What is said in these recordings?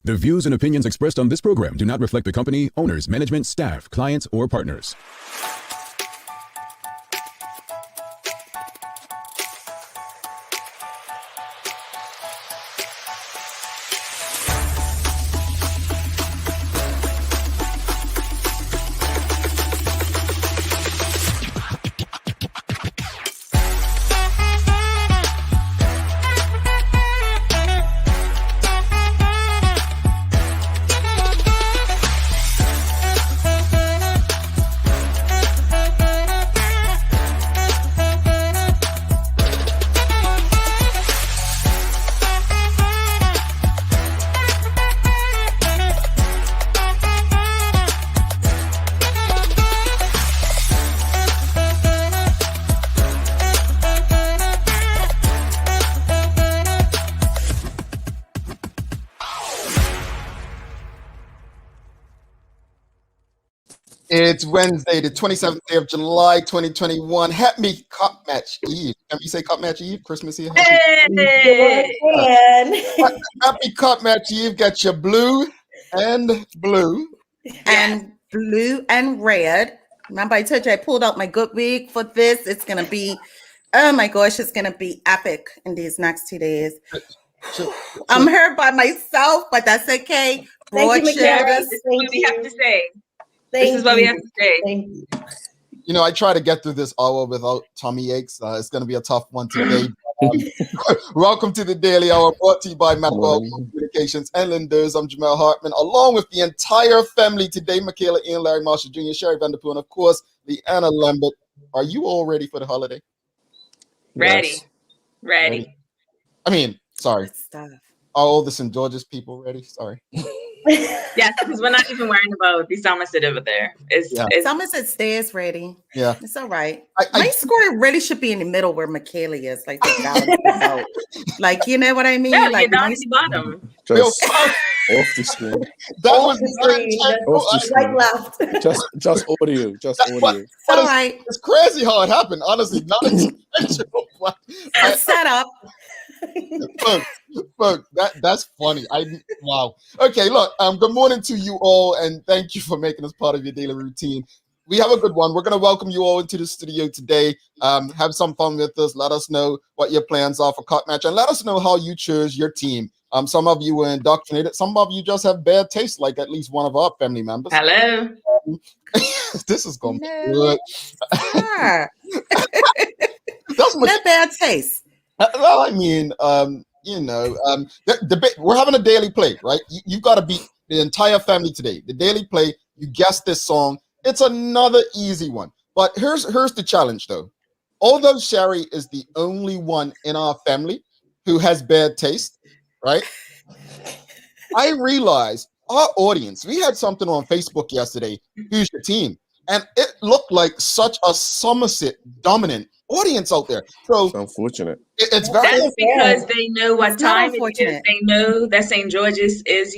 The views and opinions expressed on this program do not reflect the company, owners, management, staff, clients, or partners. It's Wednesday, the 27th day of July, 2021. Happy Cup Match Eve. Can you say Cup Match Eve? Christmas Eve? Hey. Happy Cup Match Eve. Got your blue and blue. And blue and red. Remember, I told you I pulled out my good wig for this. It's going to be, oh my gosh, it's going to be epic in these next 2 days. I'm here by myself, but that's okay. Thank you, Broad This is what we have to say. This is what we have to say. You know, I try to get through this hour without tummy aches. It's going to be a tough one today. Welcome to the Daily Hour, brought to you by Manuel Communications and Linders. I'm Jamel Hartman, along with the entire family today: Michaela, Ian, Larry Marshall Jr., Sherry Vanderpool, and of course, Leanna Lambert. Are you all ready for the holiday? Ready. Ready. I mean, sorry. stuff. Our oldest and George's people ready? Sorry. Yes, because we're not even worrying about the Somerset over there. It's Somerset stays ready. Yeah. It's all right. My score really should be in the middle where Michaela is, like the balance is out. Like, you know what I mean? no, like you're down at the bottom. Just off the screen. That was just audio. Just audio. All right. It's crazy how it happened. Honestly, not intentional. It's set up. Look, that's funny. Wow. Okay, look. Good morning to you all, and thank you for making us part of your daily routine. We have a good one. We're going to welcome you all into the studio today. Have some fun with us. Let us know what your plans are for Cup Match, and let us know how you chose your team. Some of you were indoctrinated. Some of you just have bad taste, like at least one of our family members. Hello. This is going to be good. That's no bad taste. Well, I mean, we're having a daily play, right? You got to beat the entire family today. The daily play, you guessed this song. It's another easy one. But here's the challenge, though. Although Sherry is the only one in our family who has bad taste, right? I realized our audience, we had something on Facebook yesterday, Who's Your Team? And it looked like such a Somerset dominant audience out there. So it's unfortunate. It's very That's because they know what time it is. They know that St. George's is,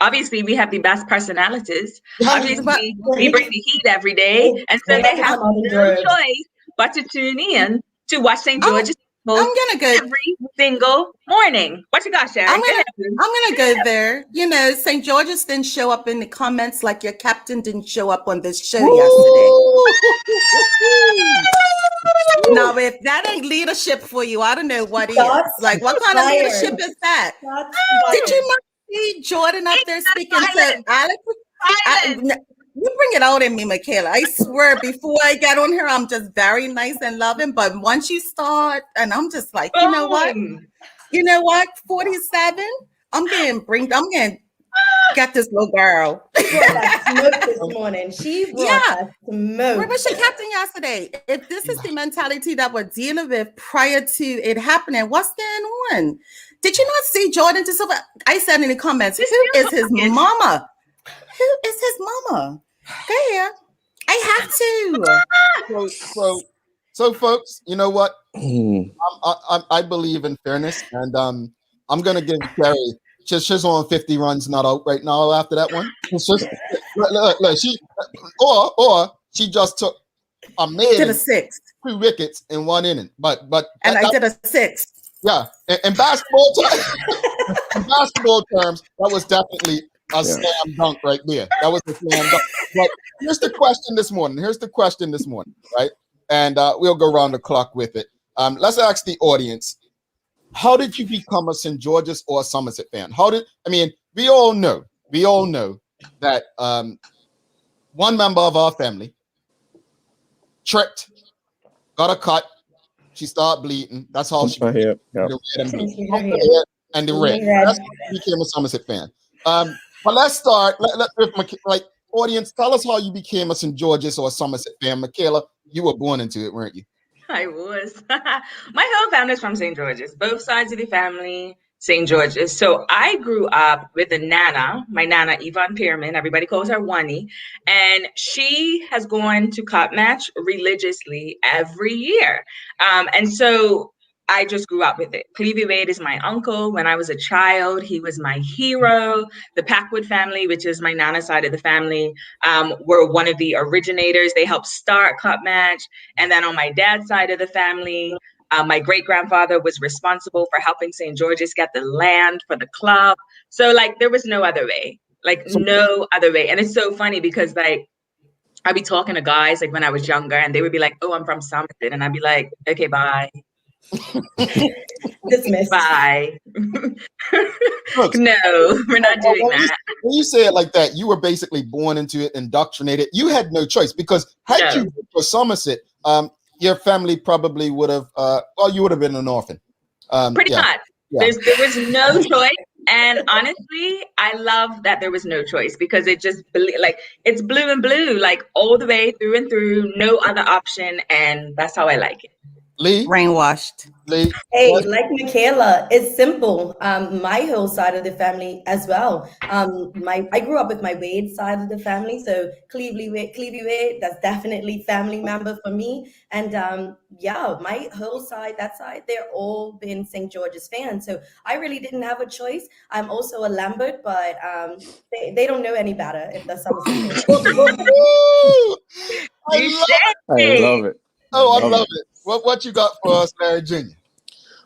obviously we have the best personalities. Obviously we bring the heat every day. And so they have no choice but to tune in to watch St. George's I'm gonna go every single morning. What you got, Sherry? I'm gonna go there. St. George's didn't show up in the comments like your captain didn't show up on this show yesterday. Now, if that ain't leadership for you, I don't know what is. Like, what kind of leadership is that? Did you not see Jordan up there speaking to Alex? You bring it out in me, Michaela. I swear, before I get on here, I'm just very nice and loving. But once you start, and I'm just like, you know what? 47. I'm gonna get this little girl. Smoke this morning. She brought smoke. Where was your captain yesterday? If this is the mentality that we're dealing with prior to it happening, what's going on? Did you not see Jordan De Silva? I said in the comments, who is his mama? Who is his mama? Go here. I have to. So folks, you know what? I believe in fairness, and I'm gonna give Sherry. She's on 50 runs, not out right now. After that one, it's just look, she just took a did a 6, 2 wickets in 1 inning. But I did a 6. Yeah, in basketball terms, in basketball terms, that was definitely a slam dunk right there. That was a slam dunk. But here's the question this morning. Right? And we'll go around the clock with it. Let's ask the audience: how did you become a St. George's or a Somerset fan? We all know that one member of our family tripped, got a cut. She started bleeding. That's how she Yep. and the red. That's how she became a Somerset fan. But let's start. Let audience, tell us how you became a St. George's or a Somerset fan. Michaela, you were born into it, weren't you? I was. My whole family's from St. George's, both sides of the family, St. George's. So I grew up with a nana, my nana, Yvonne Pearman. Everybody calls her Wani. And she has gone to Cup Match religiously every year. And so I just grew up with it. Clevie Wade is my uncle. When I was a child, he was my hero. The Packwood family, which is my nana side of the family, were one of the originators. They helped start Cup Match. And then on my dad's side of the family, my great-grandfather was responsible for helping St. George's get the land for the club. So there was no other way, no other way. And it's so funny because I'd be talking to guys when I was younger and they would be like, oh, I'm from Somerset. And I'd be like, okay, bye. Dismissed. Bye. Look, no, we're not doing that. When you say it like that, you were basically born into it, indoctrinated. You had no choice because had you been for Somerset, your family probably would have, you would have been an orphan. Pretty much. Yeah. There was no choice. And honestly, I love that there was no choice because it just it's blue and blue, all the way through and through, no other option. And that's how I like it. Lee? Brainwashed. Lee? Hey, like Michaela, it's simple. My whole side of the family as well. I grew up with my Wade side of the family, so Clevie Wade, that's definitely family member for me. And my whole side, that side, they're all been St. George's fans. So I really didn't have a choice. I'm also a Lambert, but they don't know any better if they're Somerset. I love it. Oh, I love it. What you got for us, Larry Jr.?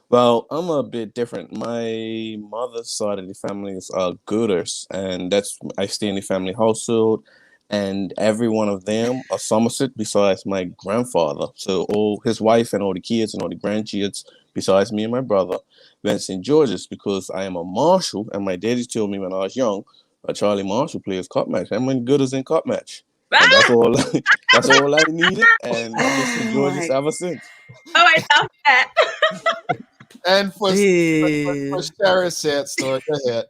Well, I'm a bit different. My mother's side of the family is Gooders, and I stay in the family household, and every one of them are Somerset besides my grandfather. So all his wife and all the kids and all the grandkids besides me and my brother went St. George's because I am a Marshall, and my daddy told me when I was young, Charlie Marshall plays Cup Match. I'm in Gooders in Cup Match. And that's all. That's all I needed, and I've been St. George's ever since. Oh, I love that. And for Sarah's sad story, go ahead.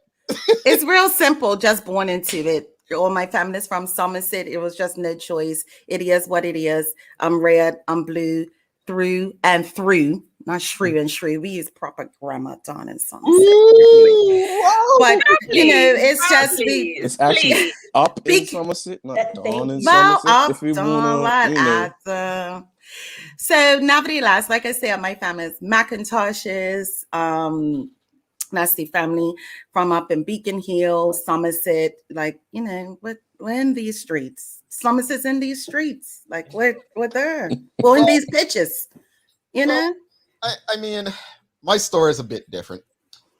It's real simple. Just born into it. All my family's from Somerset. It was just no choice. It is what it is. I'm red. I'm blue. Through and through. Not shrew and shrew. We use proper grammar, Don and Somerset. But it's just it's actually up in Somerset, not down in Somerset. Up, if we want So nevertheless, like I said, my family is Macintoshes. That's the family from up in Beacon Hill, Somerset. We're in these streets. Somerset's in these streets. We're there. We're in these pitches. I mean, my story is a bit different.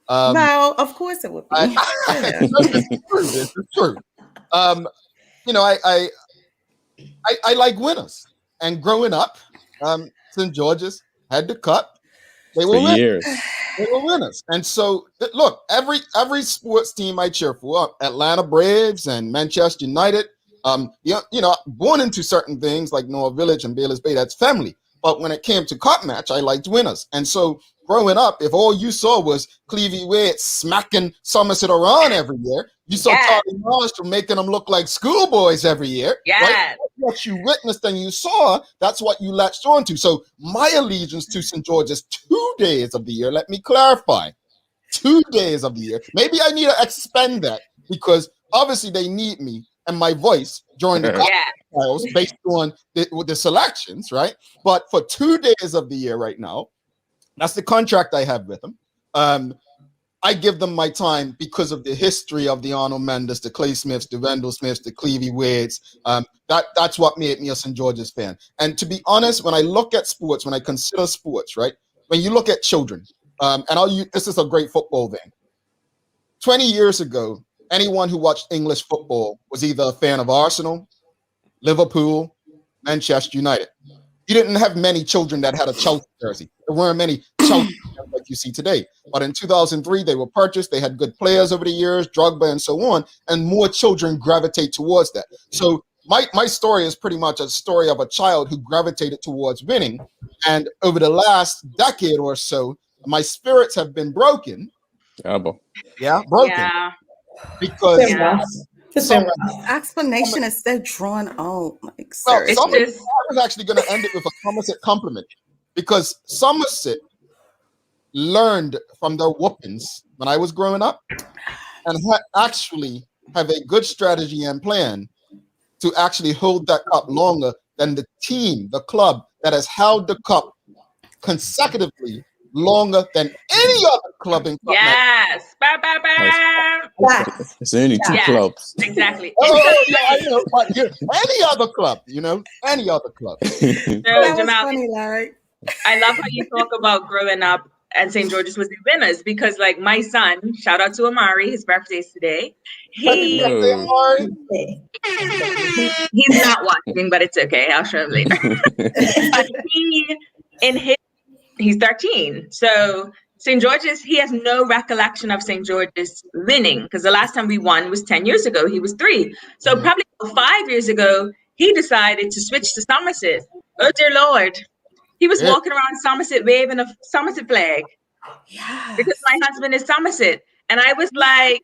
Well, of course it would be. It's true. I like winners. And growing up, St. George's had the cup. They were winners. They were winners. And so, look, every sports team I cheer for, Atlanta Braves and Manchester United, born into certain things like Noah Village and Baylor's Bay, that's family. But when it came to Cup Match, I liked winners. And so growing up, if all you saw was Clevie Wade smacking Somerset around every year, you saw Charlie Marshall making them look like schoolboys every year. Yeah. Right? What you witnessed and you saw, that's what you latched on to. So my allegiance to St. George's 2 days of the year, let me clarify, 2 days of the year. Maybe I need to expand that because obviously they need me and my voice during the trials based on the selections, right? But for 2 days of the year right now, that's the contract I have with them. I give them my time because of the history of the Arnold Mendes, the Clay Smiths, the Wendell Smiths, the Clevie Wades. That's what made me a St. George's fan. And to be honest, when I look at sports, when I consider sports, right? When you look at children, and this is a great football thing. 20 years ago, anyone who watched English football was either a fan of Arsenal, Liverpool, Manchester United. You didn't have many children that had a Chelsea jersey. There weren't many Chelsea like you see today. But in 2003, they were purchased. They had good players over the years, Drogba and so on, and more children gravitate towards that. So my story is pretty much a story of a child who gravitated towards winning. And over the last decade or so, my spirits have been broken. Broken. Yeah. Because some explanation is so drawn out. Like, I was actually going to end it with a Somerset compliment, because Somerset learned from their whoopings when I was growing up, and actually have a good strategy and plan to actually hold that cup longer than the team, the club that has held the cup consecutively longer than any other club in club. Yes. It's only two clubs. Exactly. I know, but any other club, any other club. That was funny, Larry. I love how you talk about growing up and St. George's was the winners, because like my son, shout out to Amari, his birthday is today. He's not watching, but it's okay. I'll show him later. But he's 13. So St. George's, he has no recollection of St. George's winning, because the last time we won was 10 years ago. He was 3. So probably 5 years ago, he decided to switch to Somerset. Oh, dear Lord. He was walking around Somerset waving a Somerset flag. Yes. Because my husband is Somerset. And I was like,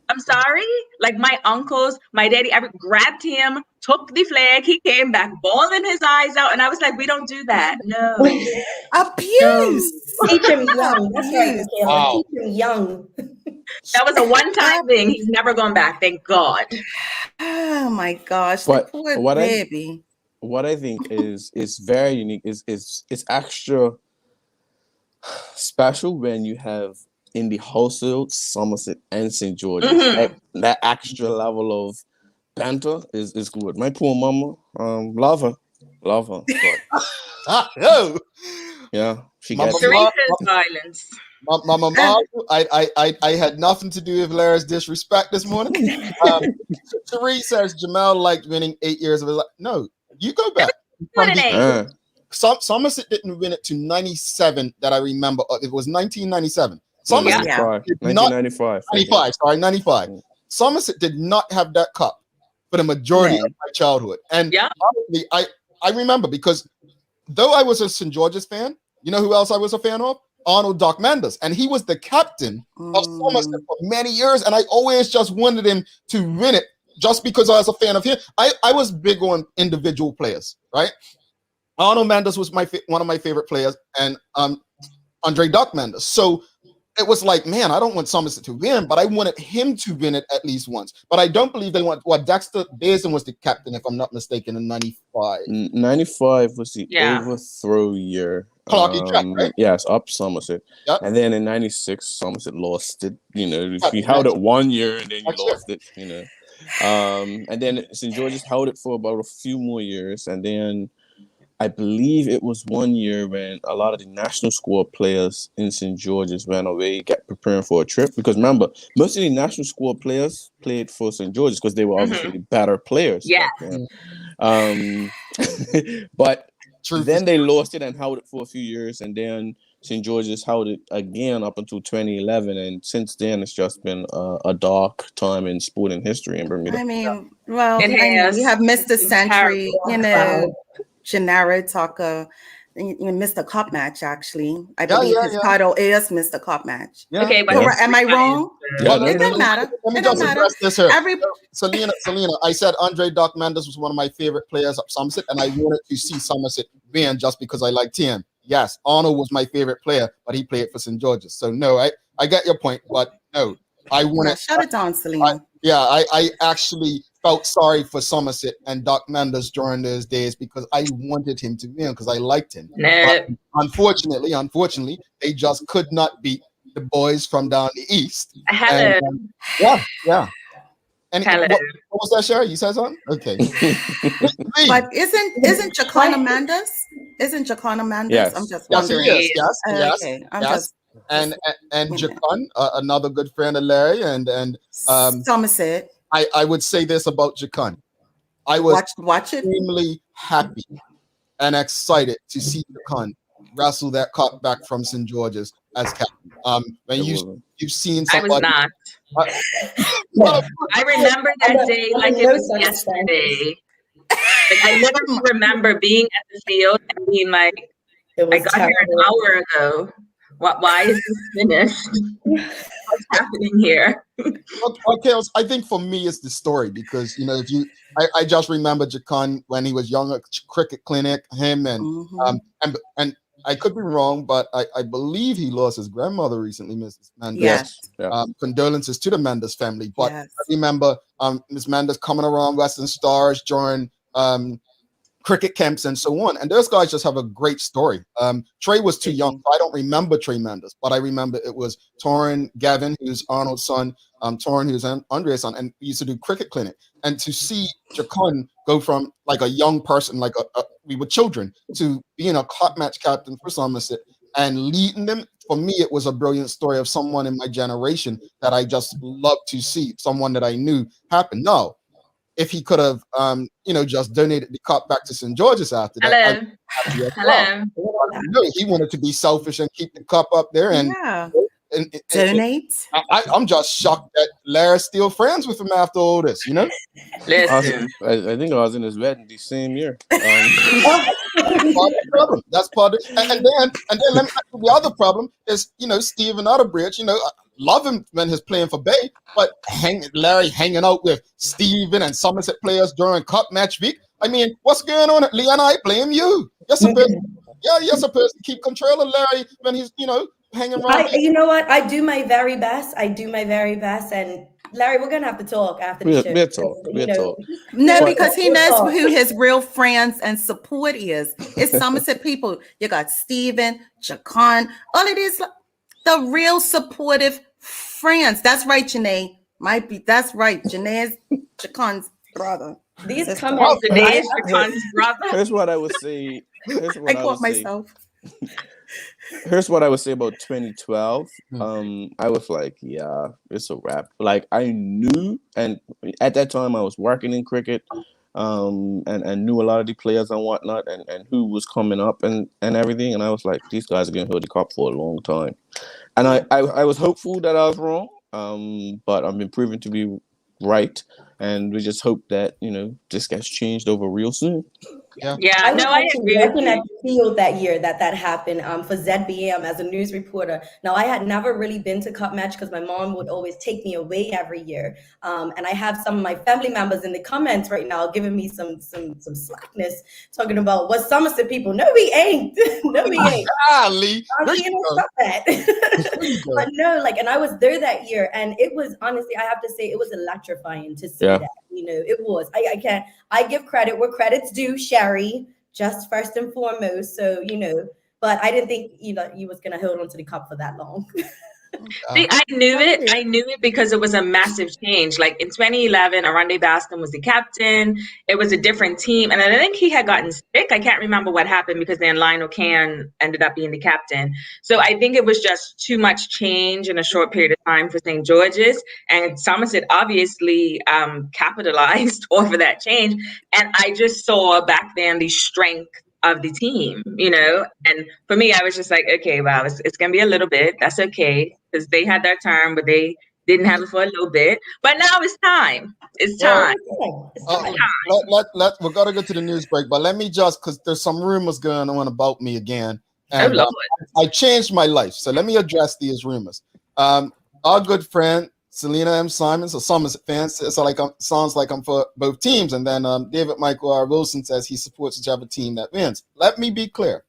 I'm sorry? Like my uncles, my daddy, grabbed him, took the flag. He came back bawling his eyes out. And I was like, we don't do that. No. Abuse. Teach him young. That's right. Wow. Teach him young. That was a one-time thing. He's never gone back. Thank God. Oh my gosh. But poor baby. What I think is very unique is extra special when you have in the household Somerset and St. George's. That extra level of banter is good. My poor mama, love her. But, yeah, she gets violence. Mama, I had nothing to do with Larry's disrespect this morning. Therese says Jamal liked winning 8 years of his life. No, you go back. Somerset didn't win it to 97 that I remember. It was 1997. Somerset 95. Somerset did not have that cup for the majority of my childhood. And honestly, I remember, because though I was a St. George's fan, you know who else I was a fan of? Arnold Doc Manders. And he was the captain of Somerset for many years. And I always just wanted him to win it just because I was a fan of him. I was big on individual players, right? Arnold Manders was one of my favorite players, and Andre Doc Manders. So it was like, man, I don't want Somerset to win, but I wanted him to win it at least once. But I don't believe they want. Dexter Basin was the captain, if I'm not mistaken, in 95. 95 was the overthrow year. Clarky Jack, right? Yes, up Somerset. Yep. And then in 96, Somerset lost it. You held it 1 year and then you lost it, And then St. George's held it for about a few more years. And then I believe it was 1 year when a lot of the national squad players in St. George's ran away, preparing for a trip. Because remember, most of the national squad players played for St. George's because they were obviously better players. Yeah. But then they lost it and held it for a few years. And then St. George's held it again up until 2011. And since then, it's just been a dark time in sporting history in Bermuda. I mean, we have Mr. Century, Gennaro Tucker, Mr. Cup Match, actually. I believe his title is Mr. Cup Match. Yeah. Okay, but am I wrong? It doesn't matter. Let me just address this here. Selena, I said Andre Doc Manders was one of my favorite players at Somerset, and I wanted to see Somerset win just because I liked him. Yes, Arnold was my favorite player, but he played for St. George's. So no, I get your point, but no, I wanted. Shut it down, Selena. I actually felt sorry for Somerset and Doc Manders during those days because I wanted him to win because I liked him. But unfortunately, they just could not beat the boys from down the east. Hello. And what was that, Sherry? You said something? Okay. But isn't Chakana Manders? Isn't Chakana Manders? Yes. I'm just wondering. Yes. Okay. I'm just and Jacon, another good friend of Larry, and Somerset. I would say this about Jacon. I was watch it. extremely happy and excited to see Jacon wrestle that cut back from St. George's as captain. When you've seen somebody. I was not. I remember that day like it was yesterday. Like, I literally remember being at the field and being like, I got here an hour ago. Why is this finished? What's happening here? Okay, I think for me it's the story because I just remember Jacon when he was young at cricket clinic, him and I could be wrong, but I believe he lost his grandmother recently, Mrs. Mendes. Yes. Condolences to the Mendes family. But yes. I remember Ms. Mendes coming around Western Stars during cricket camps and so on. And those guys just have a great story. Trey was too young. So I don't remember Trey Mendes, but I remember it was Torrin Gavin, who's Arnold's son, Torrin, who's Andrea's son, and we used to do cricket clinic. And to see Jacon go from like a young person, like we were children, to being a club match captain for Somerset and leading them, for me, it was a brilliant story of someone in my generation that I just loved to see, someone that I knew happen. No. If he could have, just donated the cup back to St. George's after that. Hello. No, he wanted to be selfish and keep the cup up there and donate. I'm just shocked that Larry's still friends with him after all this, Listen. I think I was in his wedding the same year. That's part of it. And then let me ask you the other problem is, Stephen Utterbridge, love him when he's playing for Bay, but Larry hanging out with Stephen and Somerset players during cup match week. I mean, what's going on? Leon, I blame you. You're supposed to keep control of Larry when he's, hanging around. You know what? I do my very best. And Larry, we're gonna have to talk after the show. We'll talk. No, because he knows who his real friends and support is. It's Somerset people. You got Stephen, Jacon, all of these, the real supportive friends. That's right, Janae. That's right. Janae's Jacon's brother. These comments. Janae's Jacon's brother. Here's what I would say. I caught myself. Here's what I would say about 2012. I was like, yeah, it's a wrap. Like I knew, and at that time I was working in cricket, and knew a lot of the players and whatnot, and who was coming up and everything. And I was like, these guys are gonna hold the cup for a long time. And I was hopeful that I was wrong, but I've been proven to be right. And we just hope that this gets changed over real soon. I agree with you. At the field that year that happened for ZBM as a news reporter. Now I had never really been to cup match because my mom would always take me away every year. And I have some of my family members in the comments right now giving me some slackness, talking about what Somerset people. No, we ain't. No, we ain't. Lee. Stop that. But no, and I was there that year, and it was honestly, I have to say, it was electrifying to see that. It was. I give credit where credit's due, Sherry, just first and foremost. So, but I didn't think you was gonna hold on to the cup for that long. See, I knew it because it was a massive change. Like in 2011, Aronde Baston was the captain. It was a different team. And I think he had gotten sick. I can't remember what happened because then Lionel Can ended up being the captain. So I think it was just too much change in a short period of time for St. George's. And Somerset obviously capitalized off of that change. And I just saw back then the strength of the team, and for me, I was just like, okay, wow, it's gonna be a little bit. That's okay, because they had their term, but they didn't have it for a little bit. But now it's time. It's time. We're gonna go to the news break, but let me because there's some rumors going on about me again, and I changed my life, so let me address these rumors. Our good friend Selena M. Simons, a Somerset fan, sounds like I'm for both teams. And then David Michael R. Wilson says he supports whichever team that wins. Let me be clear.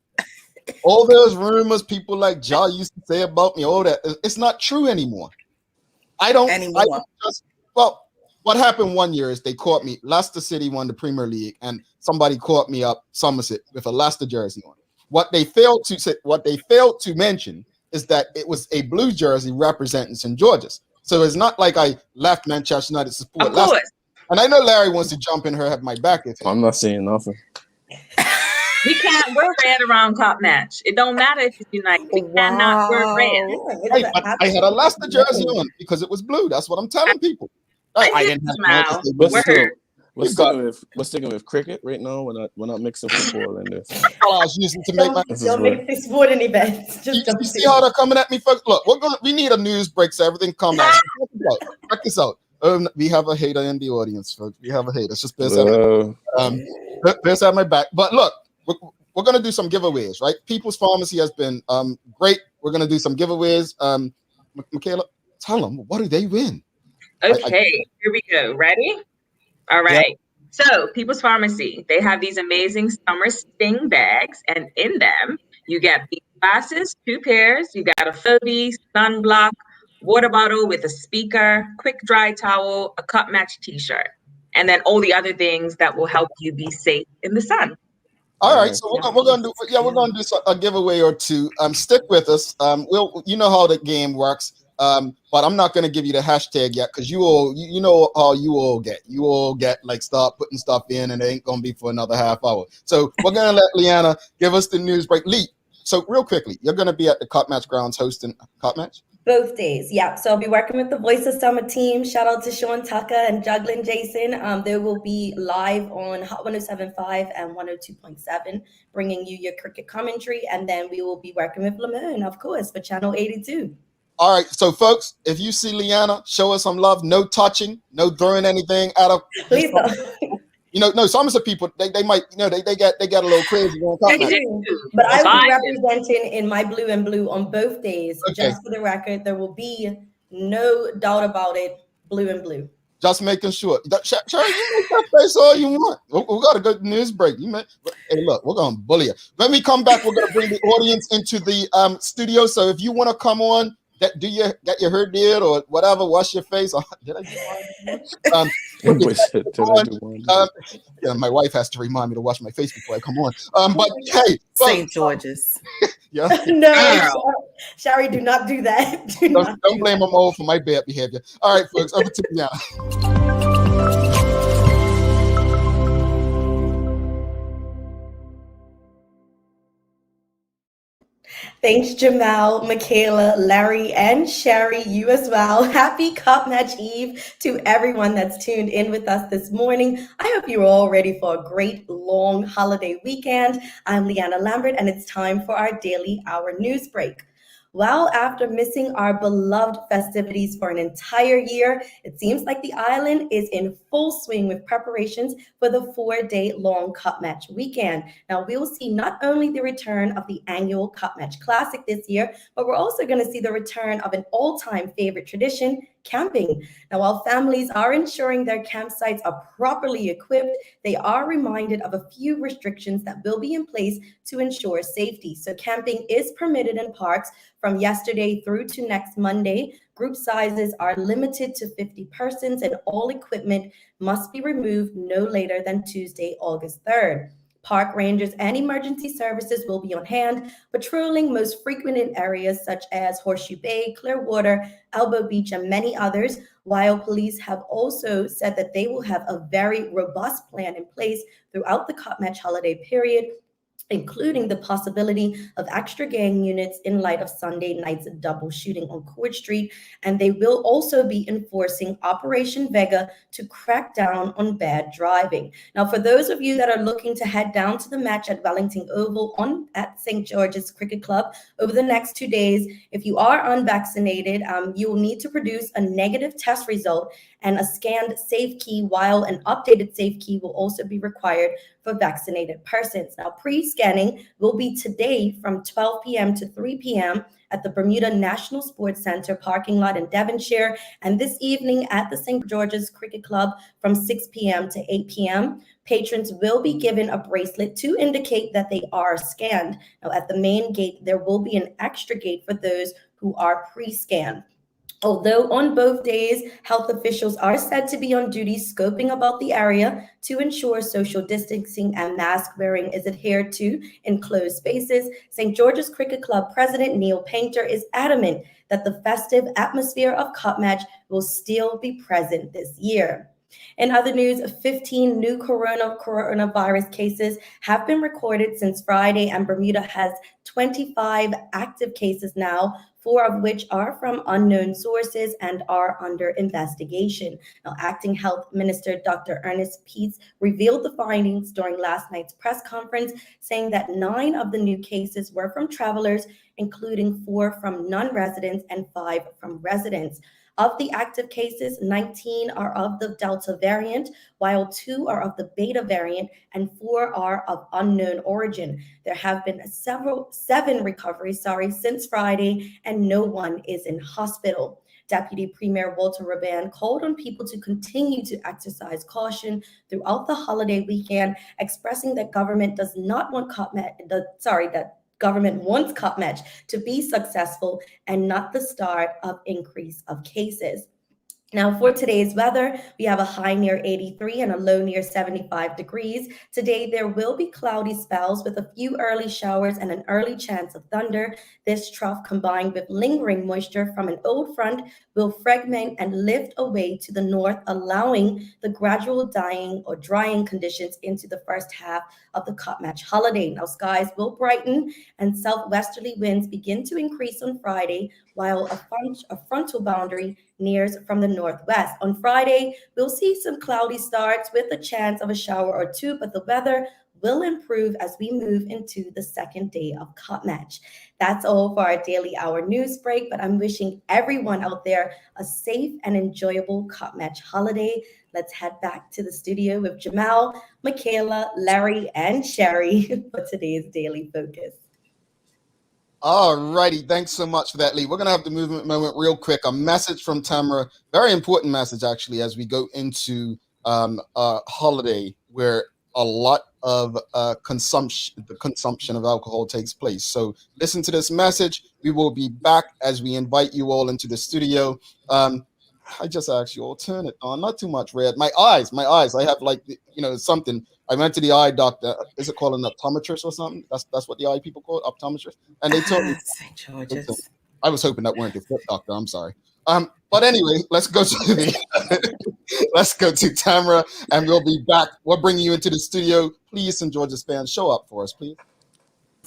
All those rumors people like Ja used to say about me, all that, it's not true anymore. What happened one year is they caught me. Leicester City won the Premier League, and somebody caught me up Somerset with a Leicester jersey on. What they failed to mention is that it was a blue jersey representing St. George's. So it's not like I left Manchester United to support Leicester. And I know Larry wants to jump in here, have my back. I'm not saying nothing. We can't wear red around Cup Match. It don't matter if it's United. We cannot wear red. Hey, but I had a Leicester jersey on because it was blue. That's what I'm telling people. I didn't have Smile. We're sticking with cricket right now. We're not mixing football in this. I was using to make my. Don't make these sporting events. You see how they're coming at me, folks? Look, we need a news break so everything calm down. Check this out. We have a hater in the audience, folks. We have a hater. It's just bears at my back. But look, we're gonna do some giveaways, right? People's Pharmacy has been great. We're gonna do some giveaways. Michaela, tell them, what do they win? Okay, here we go. Ready? All right. Yeah. So People's Pharmacy, they have these amazing summer sting bags, and in them you get beach glasses, 2 pairs. You got a phobie, sunblock, water bottle with a speaker, quick dry towel, a Cup Match t-shirt, and then all the other things that will help you be safe in the sun. All right, so we're gonna do a giveaway or two. Stick with us. You know how the game works. But I'm not gonna give you the hashtag yet because you know how you all get like start putting stuff in and it ain't gonna be for another half hour. So we're gonna let Leanna give us the news break. Lee, so real quickly, you're gonna be at the Cup Match grounds hosting Cup Match? Both days, yeah. So I'll be working with the Voice of Summer team. Shout out to Sean Tucker and Juggling Jason. They will be live on Hot 107.5 and 102.7, bringing you your cricket commentary. And then we will be working with Lamone, of course, for Channel 82. All right, so folks, if you see Leanna, show us some love. No touching, no throwing anything out of. Please don't. No, Somerset people, they might, they get a little crazy. But I will be representing in my blue and blue on both days. Okay. Just for the record, there will be no doubt about it, blue and blue. Just making sure. Sherry, you make that face all you want. We got a good news break. Hey, look, we're going to bully you. When we come back, we're going to bring the audience into the studio. So if you want to come on, get your hair did or whatever, wash your face. Did I do yeah, my wife has to remind me to wash my face before I come on. But hey, St. George's. Yeah. No, Sherry, do not do that. Don't blame them all for my bad behavior. All right, folks, over to you now. Thanks, Jamal, Michaela, Larry, and Sherry, you as well. Happy Cup Match Eve to everyone that's tuned in with us this morning. I hope you're all ready for a great long holiday weekend. I'm Leanna Lambert, and it's time for our daily hour news break. Well, after missing our beloved festivities for an entire year, it seems like the island is in full swing with preparations for the 4-day-long Cup Match weekend. Now, we'll see not only the return of the annual Cup Match Classic this year, but we're also going to see the return of an all-time favorite tradition, camping. Now, while families are ensuring their campsites are properly equipped, they are reminded of a few restrictions that will be in place to ensure safety. So camping is permitted in parks from yesterday through to next Monday. Group sizes are limited to 50 persons and all equipment must be removed no later than Tuesday, August 3rd. Park rangers and emergency services will be on hand, patrolling most frequented areas such as Horseshoe Bay, Clearwater, Elbow Beach, and many others, while police have also said that they will have a very robust plan in place throughout the Cup Match holiday period, including the possibility of extra gang units in light of Sunday night's double shooting on Court Street. And they will also be enforcing Operation Vega to crack down on bad driving. Now, for those of you that are looking to head down to the match at Wellington Oval at St. George's Cricket Club over the next 2 days, if you are unvaccinated, you will need to produce a negative test result and a scanned safe key, while an updated safe key will also be required for vaccinated persons. Now, pre-scanning will be today from 12 p.m. to 3 p.m. at the Bermuda National Sports Center parking lot in Devonshire, and this evening at the St. George's Cricket Club from 6 p.m. to 8 p.m. Patrons will be given a bracelet to indicate that they are scanned. Now, at the main gate, there will be an extra gate for those who are pre-scanned. Although on both days, health officials are said to be on duty scoping about the area to ensure social distancing and mask wearing is adhered to in closed spaces, St. George's Cricket Club President Neil Painter is adamant that the festive atmosphere of Cup Match will still be present this year. In other news, 15 new coronavirus cases have been recorded since Friday, and Bermuda has 25 active cases now, 4 of which are from unknown sources and are under investigation. Now, Acting Health Minister Dr. Ernest Pease revealed the findings during last night's press conference, saying that 9 of the new cases were from travelers, including 4 from non-residents and 5 from residents. Of the active cases, 19 are of the Delta variant, while 2 are of the Beta variant and 4 are of unknown origin. There have been 7 recoveries, since Friday, and no one is in hospital. Deputy Premier Walter Rabban called on people to continue to exercise caution throughout the holiday weekend, expressing that government does not want government wants COP-Match to be successful and not the start of increase of cases. Now, for today's weather, we have a high near 83 and a low near 75 degrees. Today, there will be cloudy spells with a few early showers and an early chance of thunder. This trough, combined with lingering moisture from an old front, will fragment and lift away to the north, allowing the gradual drying conditions into the first half of the COP-Match holiday. Now, skies will brighten and southwesterly winds begin to increase on Friday, while a frontal boundary nears from the northwest. On Friday, we'll see some cloudy starts with a chance of a shower or 2, but the weather will improve as we move into the second day of COP-Match. That's all for our daily hour news break, but I'm wishing everyone out there a safe and enjoyable COP-Match holiday. Let's head back to the studio with Jamal, Michaela, Larry, and Sherry for today's Daily Focus. All righty. Thanks so much for that, Lee. We're going to have the movement moment real quick. A message from Tamara. Very important message, actually, as we go into a holiday where a lot of the consumption of alcohol takes place. So listen to this message. We will be back as we invite you all into the studio. I just actually all turn it on. Not too much red. My eyes. I have something. I went to the eye doctor. Is it called an optometrist or something? That's what the eye people call it, optometrist. And they told me St. George's. I was hoping that weren't the foot doctor. I'm sorry. But anyway, let's go to let's go to Tamara, and we'll be back. We'll bring you into the studio. Please, St. George's fans, show up for us, please.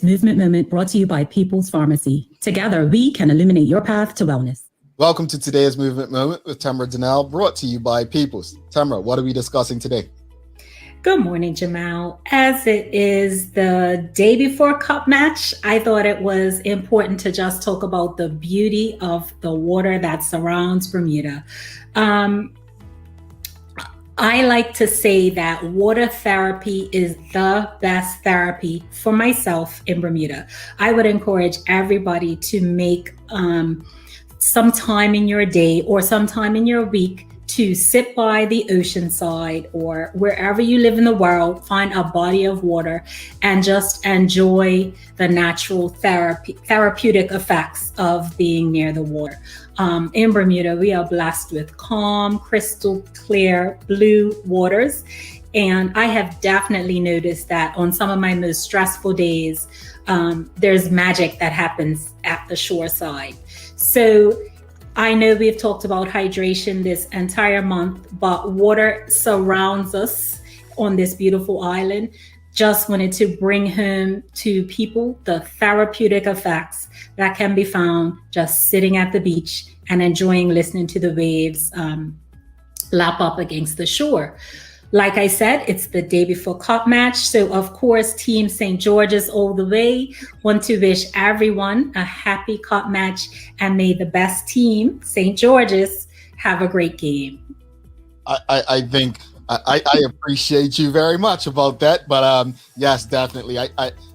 Movement Moment brought to you by People's Pharmacy. Together, we can illuminate your path to wellness. Welcome to today's Movement Moment with Tamara Donnell, brought to you by People's. Tamara, what are we discussing today? Good morning, Jamal. As it is the day before COP-Match, I thought it was important to just talk about the beauty of the water that surrounds Bermuda. I like to say that water therapy is the best therapy for myself in Bermuda. I would encourage everybody to make some time in your day or some time in your week to sit by the ocean side or wherever you live in the world, find a body of water and just enjoy the natural therapeutic effects of being near the water. In Bermuda, we are blessed with calm, crystal clear blue waters. And I have definitely noticed that on some of my most stressful days, there's magic that happens at the shore side. So I know we've talked about hydration this entire month, but water surrounds us on this beautiful island. Just wanted to bring home to people the therapeutic effects that can be found just sitting at the beach and enjoying listening to the waves lap up against the shore. Like I said, it's the day before COP-Match. So of course, Team St. George's all the way. Want to wish everyone a happy COP-Match and may the best team, St. George's, have a great game. I think I appreciate you very much about that. But yes, definitely.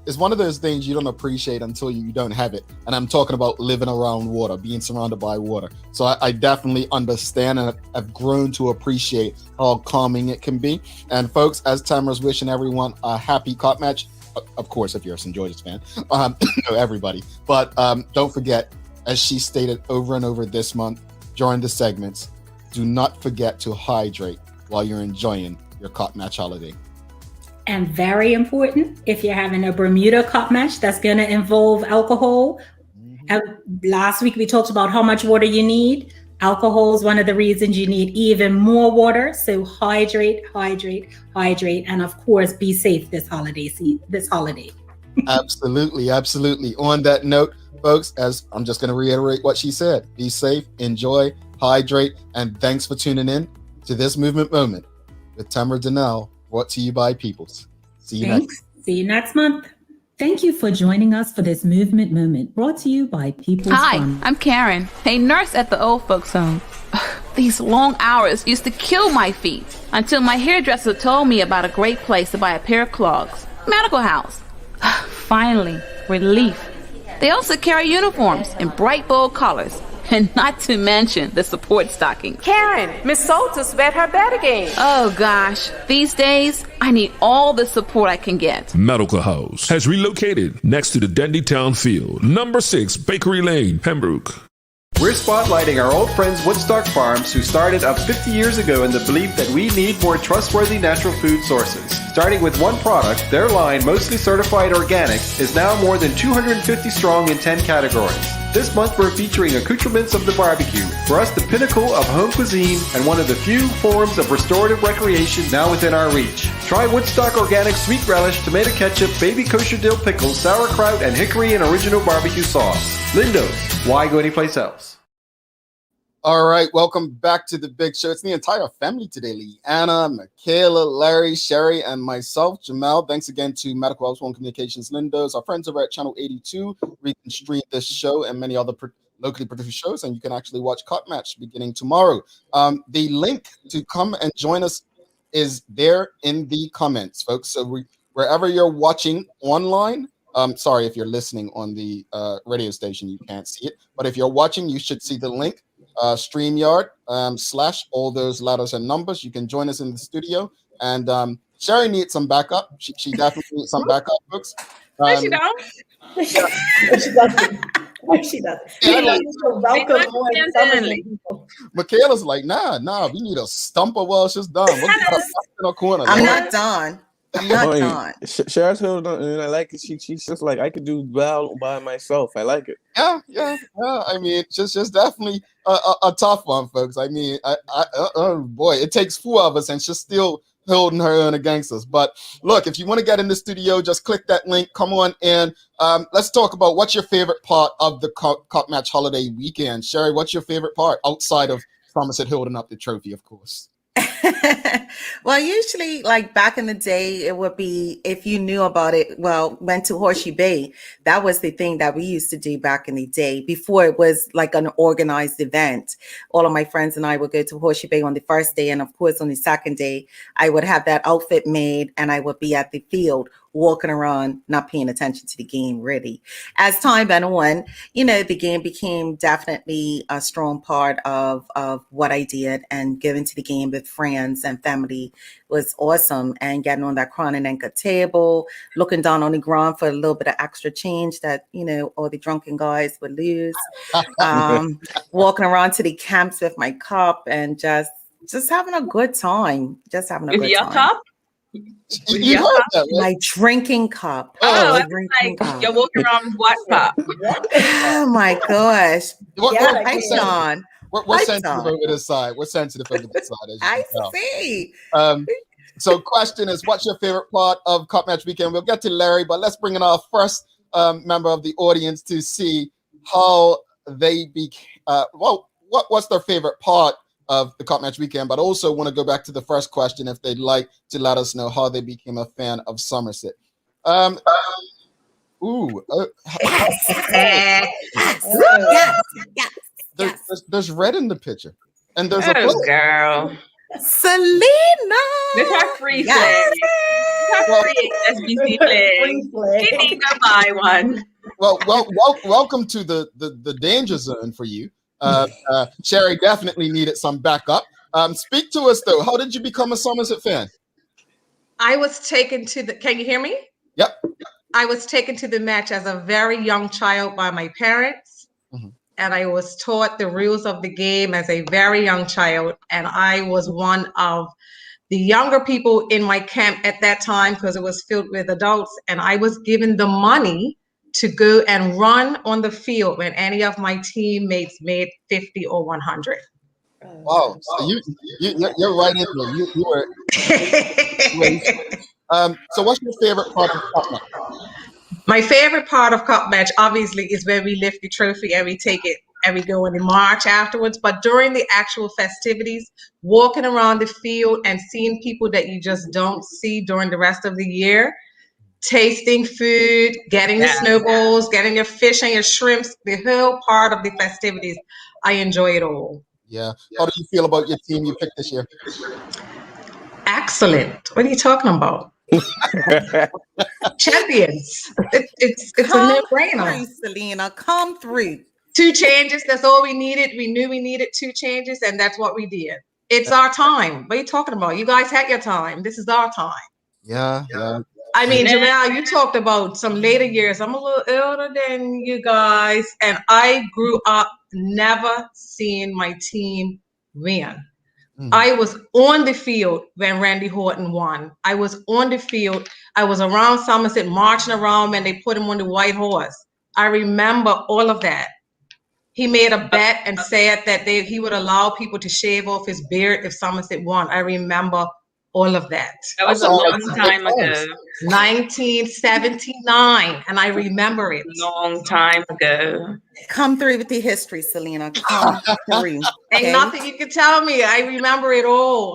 It's one of those things you don't appreciate until you don't have it. And I'm talking about living around water, being surrounded by water. So I definitely understand and have grown to appreciate how calming it can be. And folks, as Tamara's wishing everyone a happy COP-Match, of course, if you're a St. George's fan, everybody. But don't forget, as she stated over and over this month during the segments, do not forget to hydrate while you're enjoying your COP-Match holiday. And very important, if you're having a Bermuda COP-Match that's going to involve alcohol. And last week we talked about how much water you need. Alcohol is one of the reasons you need even more water. So hydrate, hydrate, hydrate, and of course, be safe this holiday. Absolutely, absolutely. On that note, folks, as I'm just going to reiterate what she said: be safe, enjoy, hydrate, and thanks for tuning in to this movement moment with Tamara Donnell, brought to you by Peoples. See you next. See you next month. Thank you for joining us for this movement moment brought to you by People's Hi, Pharmacy. I'm Karen, a nurse at the old folks home. These long hours used to kill my feet until my hairdresser told me about a great place to buy a pair of clogs. Medical House. Finally, relief. They also carry uniforms in bright, bold colors. And not to mention the support stocking. Karen, Miss Soltis bet her bet again. Oh gosh, these days, I need all the support I can get. Medical House has relocated next to the Dendy Town Field, number 6 Bakery Lane, Pembroke. We're spotlighting our old friends Woodstock Farms, who started up 50 years ago in the belief that we need more trustworthy natural food sources. Starting with one product, their line, mostly certified organic, is now more than 250 strong in 10 categories. This month we're featuring accoutrements of the barbecue, for us the pinnacle of home cuisine and one of the few forms of restorative recreation now within our reach. Try Woodstock Organic Sweet Relish, Tomato Ketchup, Baby Kosher Dill Pickles, Sauerkraut, and Hickory and Original Barbecue Sauce. Lindo's, why go anyplace else? All right, welcome back to the big show. It's the entire family today: Leanna, Michaela, Larry, Sherry, and myself, Jamal. Thanks again to Medical House One Communications, Lindo's, our friends over at Channel 82. We can stream this show and many other locally produced shows, and you can actually watch Cut Match beginning tomorrow. The link to come and join us is there in the comments, folks. So wherever you're watching online, sorry if you're listening on the radio station, you can't see it, but if you're watching, you should see the link. StreamYard / all those letters and numbers. You can join us in the studio. And Sherry needs some backup. She definitely needs some backup, folks. No, she don't. No, she doesn't. No, she doesn't. Michaela's like, nah, we need a stumper while she's done. In a corner. I'm not done. I'm not done. Cher's Hill, and I like it. She's just like, I could do well by myself. I like it. Yeah. I mean, just definitely a tough one, folks. I mean, oh boy, it takes 4 of us, and she's still holding her own against us. But look, if you want to get in the studio, just click that link. Come on in. Let's talk about what's your favorite part of the Cup Match holiday weekend. Sherry, what's your favorite part outside of Somerset holding up the trophy, of course? Well, usually, like back in the day, it would be, if you knew about it, went to Horseshoe Bay. That was the thing that we used to do back in the day before it was like an organized event. All of my friends and I would go to Horseshoe Bay on the first day. And of course, on the second day, I would have that outfit made and I would be at the field walking around, not paying attention to the game, really. As time went on, the game became definitely a strong part of what I did, and giving to the game with friends and family was awesome. And getting on that crown and anchor table, looking down on the ground for a little bit of extra change that, all the drunken guys would lose. Walking around to the camps with my cup and just having a good time. Just having a good time. Cup? You heard that, right? My drinking cup. Oh, drinking cup. You're walking around with what cup? Oh my gosh. What sensitive on. over this side? What's sensitive over this side? I see. So question is, what's your favorite part of Cup Match weekend? We'll get to Larry, but let's bring in our first member of the audience to see how they what's their favorite part of the Cup Match weekend, but also want to go back to the first question if they'd like to let us know how they became a fan of Somerset. There's red in the picture, and there's a girl, Selena. This her free flag. Her free SBC flag. You need to buy one. Well, welcome to the danger zone for you. Sherry definitely needed some backup. Speak to us though. How did you become a Somerset fan? I was taken to can you hear me? Yep. I was taken to the match as a very young child by my parents. Mm-hmm. And I was taught the rules of the game as a very young child. And I was one of the younger people in my camp at that time, because it was filled with adults. And I was given the money to go and run on the field when any of my teammates made 50 or 100. Wow. So you're right in there. You were. So what's your favorite part of Cup Match? My favorite part of Cup Match, obviously, is where we lift the trophy and we take it and we go in the march afterwards. But during the actual festivities, walking around the field and seeing people that you just don't see during the rest of the year, tasting food, getting the snowballs, getting your fish and your shrimps, the whole part of the festivities, I enjoy it all. Yeah. How do you feel about your team you picked this year? Excellent. What are you talking about? Champions. It's a no-brainer. Selena, come through. 2 changes. That's all we needed. We knew we needed 2 changes, and that's what we did. It's our time. What are you talking about? You guys had your time. This is our time. Yeah. I mean, Jamel, you talked about some later years. I'm a little older than you guys, and I grew up never seeing my team win. I was on the field when Randy Horton won. I was on the field. I was around Somerset marching around when they put him on the white horse. I remember all of that. He made a bet and said that he would allow people to shave off his beard if Somerset won. I remember all of that. That was a long time ago. 1979, and I remember it. Long time ago. Come through with the history, Selena. Come through. Ain't nothing you can tell me. I remember it all.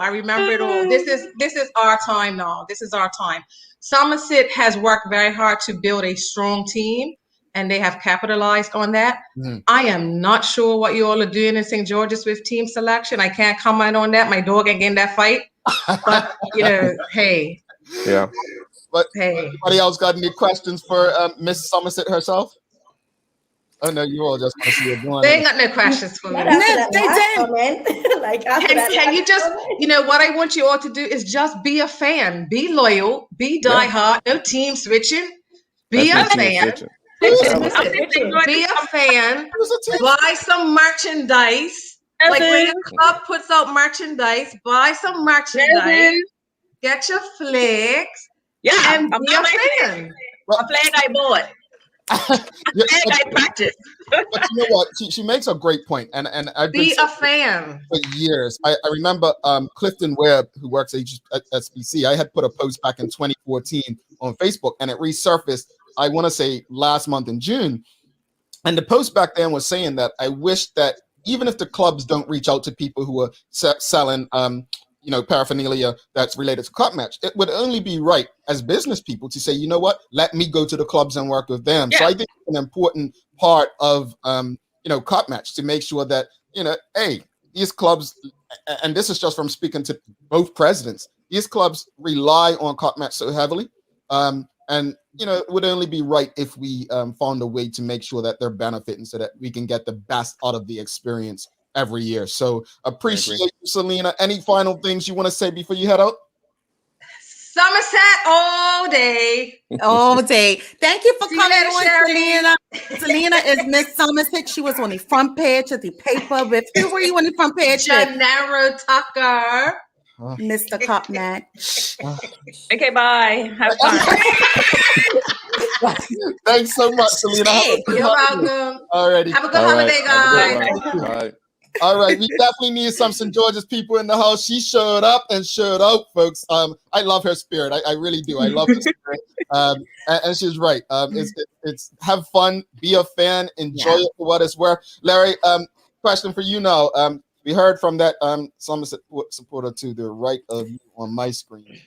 This is our time now. This is our time. Somerset has worked very hard to build a strong team, and they have capitalized on that. I am not sure what you all are doing in St. George's with team selection. I can't comment on that. My dog ain't getting that fight. But, hey. Yeah. But anybody else got any questions for Miss Somerset herself? Oh no, you all just want to see her doing. They ain't got no questions for me. Can you just, what I want you all to do is just be a fan, be loyal, be diehard, no team switching. Be a fan. Be a fan. Buy some merchandise. Like when your club puts out merchandise, buy some merchandise. Get your flags. Yeah, and be a fan. A flag I bought. I practiced. But you know what? She makes a great point, and I've been be a fan for years. I remember Clifton Webb, who works at SBC. I had put a post back in 2014 on Facebook, and it resurfaced. I want to say last month in June, and the post back then was saying that I wish that even if the clubs don't reach out to people who are selling paraphernalia that's related to Cup Match, it would only be right as business people to say, you know what, let me go to the clubs and work with them. So I think it's an important part of Cup Match to make sure that hey, these clubs, and this is just from speaking to both presidents, these clubs rely on Cup Match so heavily, and it would only be right if we found a way to make sure that they're benefiting so that we can get the best out of the experience every year. So appreciate you, Selena. Any final things you want to say before you head out? Somerset all day. All day. Thank you for coming on, Selena. Selena is Miss Somerset. She was on the front page of the paper with, who were you on the front page? Gennaro Tucker. Mr. Cup Match. Okay, bye. Have fun. Thanks so much, Selena. You're welcome. Alrighty. Have a good holiday, guys. All right, we definitely need some St. George's people in the house. She showed up and showed out, folks. I love her spirit. I really do. I love her spirit. And she's right. It's have fun, be a fan, enjoy it for what it's worth. Larry, question for you now. We heard from that Somerset supporter to the right of you on my screen.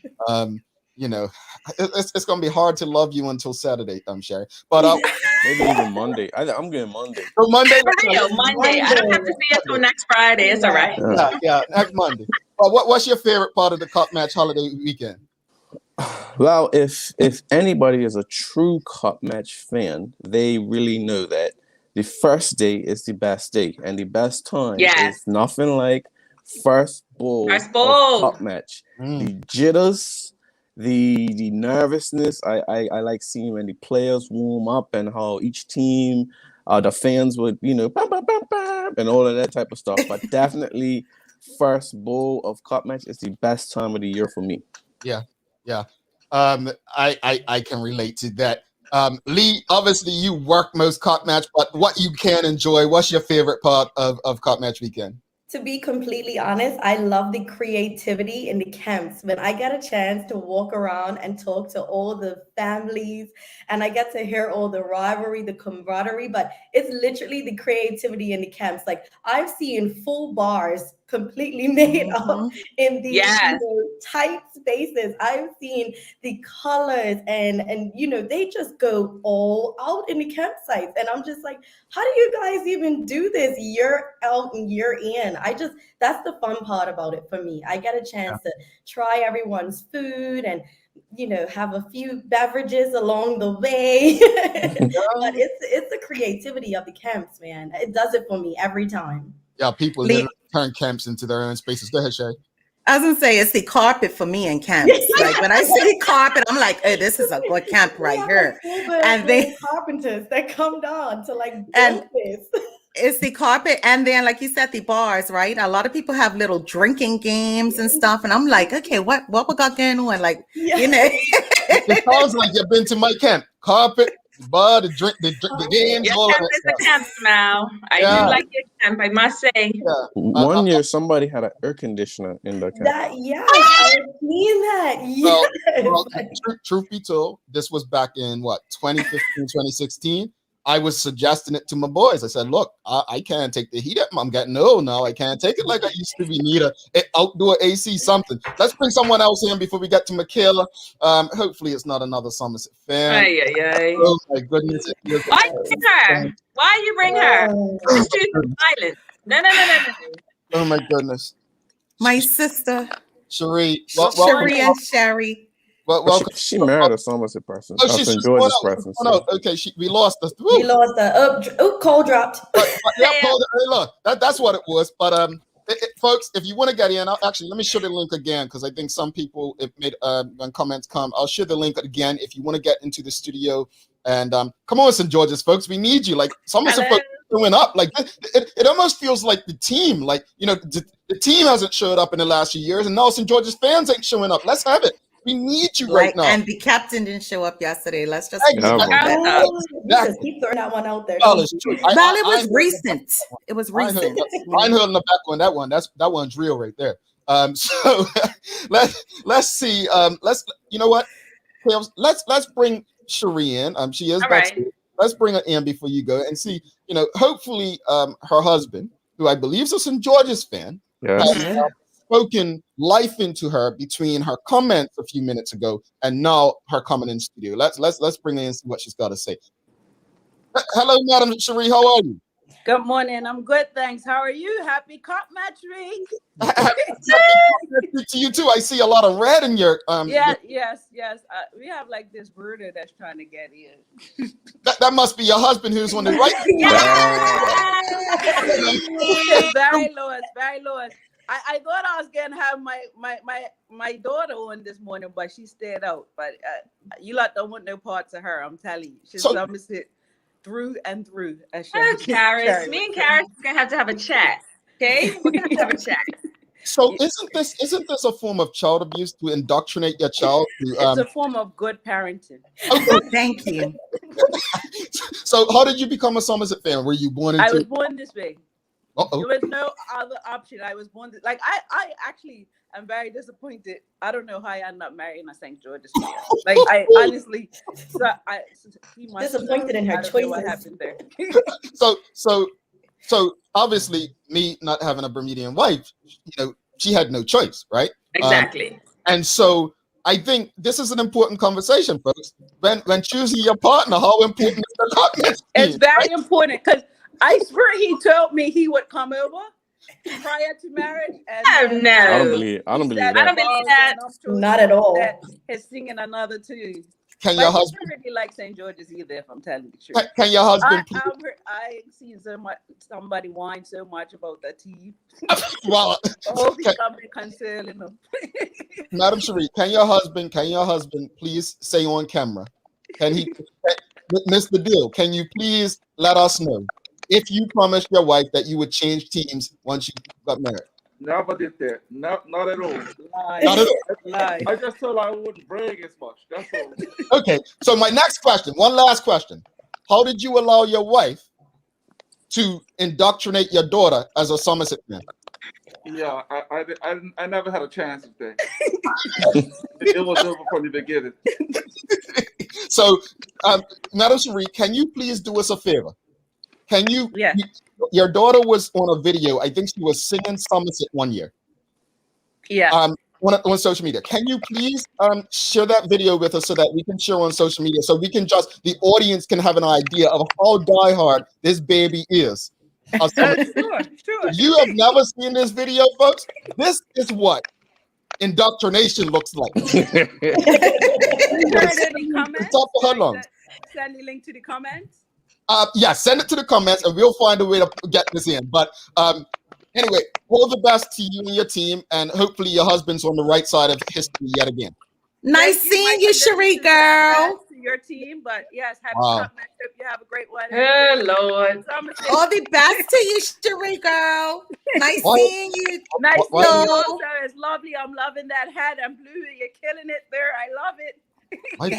It's going to be hard to love you until Saturday, Sherry. But maybe even Monday. I'm getting Monday. So Monday. Monday. I don't have to see you until next Friday. It's all right. Yeah, next Monday. Well, what's your favorite part of the Cup Match holiday weekend? Well, if anybody is a true Cup Match fan, they really know that the first day is the best day, and the best time is nothing like first bowl of Cup Match. The jitters, the nervousness. I like seeing when the players warm up and how each team, the fans would bam, bam, bam, bam, and all of that type of stuff. But definitely, first bowl of Cup Match is the best time of the year for me. Yeah. I can relate to that. Lee, obviously you work most Cup Match, but what you can enjoy, what's your favorite part of Cup Match weekend? To be completely honest, I love the creativity in the camps. When I get a chance to walk around and talk to all the families, and I get to hear all the rivalry, the camaraderie, but it's literally the creativity in the camps. Like I've seen full bars completely made up in these tight spaces. I've seen the colors and they just go all out in the campsites. And I'm just like, how do you guys even do this year out and year in? That's the fun part about it for me. I get a chance to try everyone's food and have a few beverages along the way. But it's the creativity of the camps, man. It does it for me every time. Yeah, people literally turn camps into their own spaces. Go ahead, Shay. I was gonna say it's the carpet for me in camps. Like when I see carpet, I'm like, hey, this is a good camp right here. And they carpenters that come down to build this. It's the carpet, and then like you said, the bars, right? A lot of people have little drinking games and stuff, and I'm like, okay, what we got going on? Like, it sounds like you've been to my camp. Carpet, bar, the games. Your all camp of is that a camp now. I do like your camp, I must say. One year, somebody had an air conditioner in the camp. I've seen that. Yes. Well, truth be told, this was back in 2015, 2016. I was suggesting it to my boys. I said, look, I can't take the heat up. I'm getting old now. I can't take it like I used to be. Need an outdoor AC, something. Let's bring someone else in before we get to Michaela. Hopefully it's not another Somerset fan. Oh my goodness. Why you bring her? Why you bring her? She's too silent. No. Oh my goodness. My sister. Cherie. Cherie and Sherry. Well, she married a Somerset person. Oh, she's George's person. Okay, we lost her. We lost her. Cole dropped. That's what it was. But folks, if you want to get in, let me share the link again because I think some people made when comments come. I'll share the link again if you want to get into the studio. And come on, St. George's folks, we need you. Like Somerset folks going up. Like it almost feels like the team. Like the team hasn't showed up in the last few years, and now St. George's fans ain't showing up. Let's have it. We need you right now. And the captain didn't show up yesterday. Let's just keep throwing that one out there. Well, it was recent. It was recent. Ryan Hill in the back on that one. That one's real right there. So let's see. You know what? Let's bring Cherie in. She is back. Right. Let's bring her in before you go and see. Hopefully, her husband, who I believe is a St. George's fan, has spoken life into her between her comments a few minutes ago and now her coming in studio. Let's bring her in and see what she's got to say. Hello, Madam Cherie. How are you? Good morning. I'm good, thanks. How are you? Happy Cup Match Week. To you too. I see a lot of red in your Yes. We have like this birder that's trying to get in. That must be your husband who's on the right. Very Lois. I thought I was gonna have my daughter on this morning, but she stayed out. But you lot don't want no parts of her. I'm telling you, she's Somerset through and through. Karis, me and Karis are gonna have to have a chat. Okay, we're gonna have a chat. So isn't this a form of child abuse to indoctrinate your child? It's a form of good parenting. Okay. Thank you. So how did you become a Somerset fan? Were you born into? I was born this way. There was no other option. I was born I actually am very disappointed. I don't know how I ended up marrying a St. George's fan. Like I honestly, disappointed in her choices. What happened there? So obviously, me not having a Bermudian wife, she had no choice, right? Exactly. And so I think this is an important conversation, folks. When choosing your partner, how important is the partner? It's very important because I swear he told me he would come over prior to marriage. And no. I don't believe that. Not at all. He's singing another tune. Can your husband really like St. George's either? If I'm telling the truth. Can your husband? I seen somebody whine so much about the tea. Well, concerning them. Madam Cherie, can your husband please say on camera? Can he, Mr. Deal? Can you please let us know if you promised your wife that you would change teams once you got married? Never did that. Not at all. Lie. Not at all. Lie. I just told her I wouldn't brag as much. That's all. Okay. So my next question, one last question. How did you allow your wife to indoctrinate your daughter as a Somerset fan? Yeah, I never had a chance with that. It was over from the beginning. So, Madam Cherie, can you please do us a favor? Can you? Yeah. Your daughter was on a video. I think she was singing Somerset one year. Yeah. On social media. Can you please share that video with us so that we can share on social media, so we can the audience can have an idea of how diehard this baby is. Sure. You have never seen this video, folks. This is what indoctrination looks like. Send the link to the comments. Yeah, send it to the comments and we'll find a way to get this in. But anyway, all the best to you and your team, and hopefully your husband's on the right side of history yet again. Nice seeing you, Cherie girl. To your team, but yes, happy cup match. Hope you have a great one. Oh Lord! All the best to you, Cherie girl. Nice seeing you. Nice seeing you also. It's lovely. I'm loving that hat and blue. You're killing it there. I love it.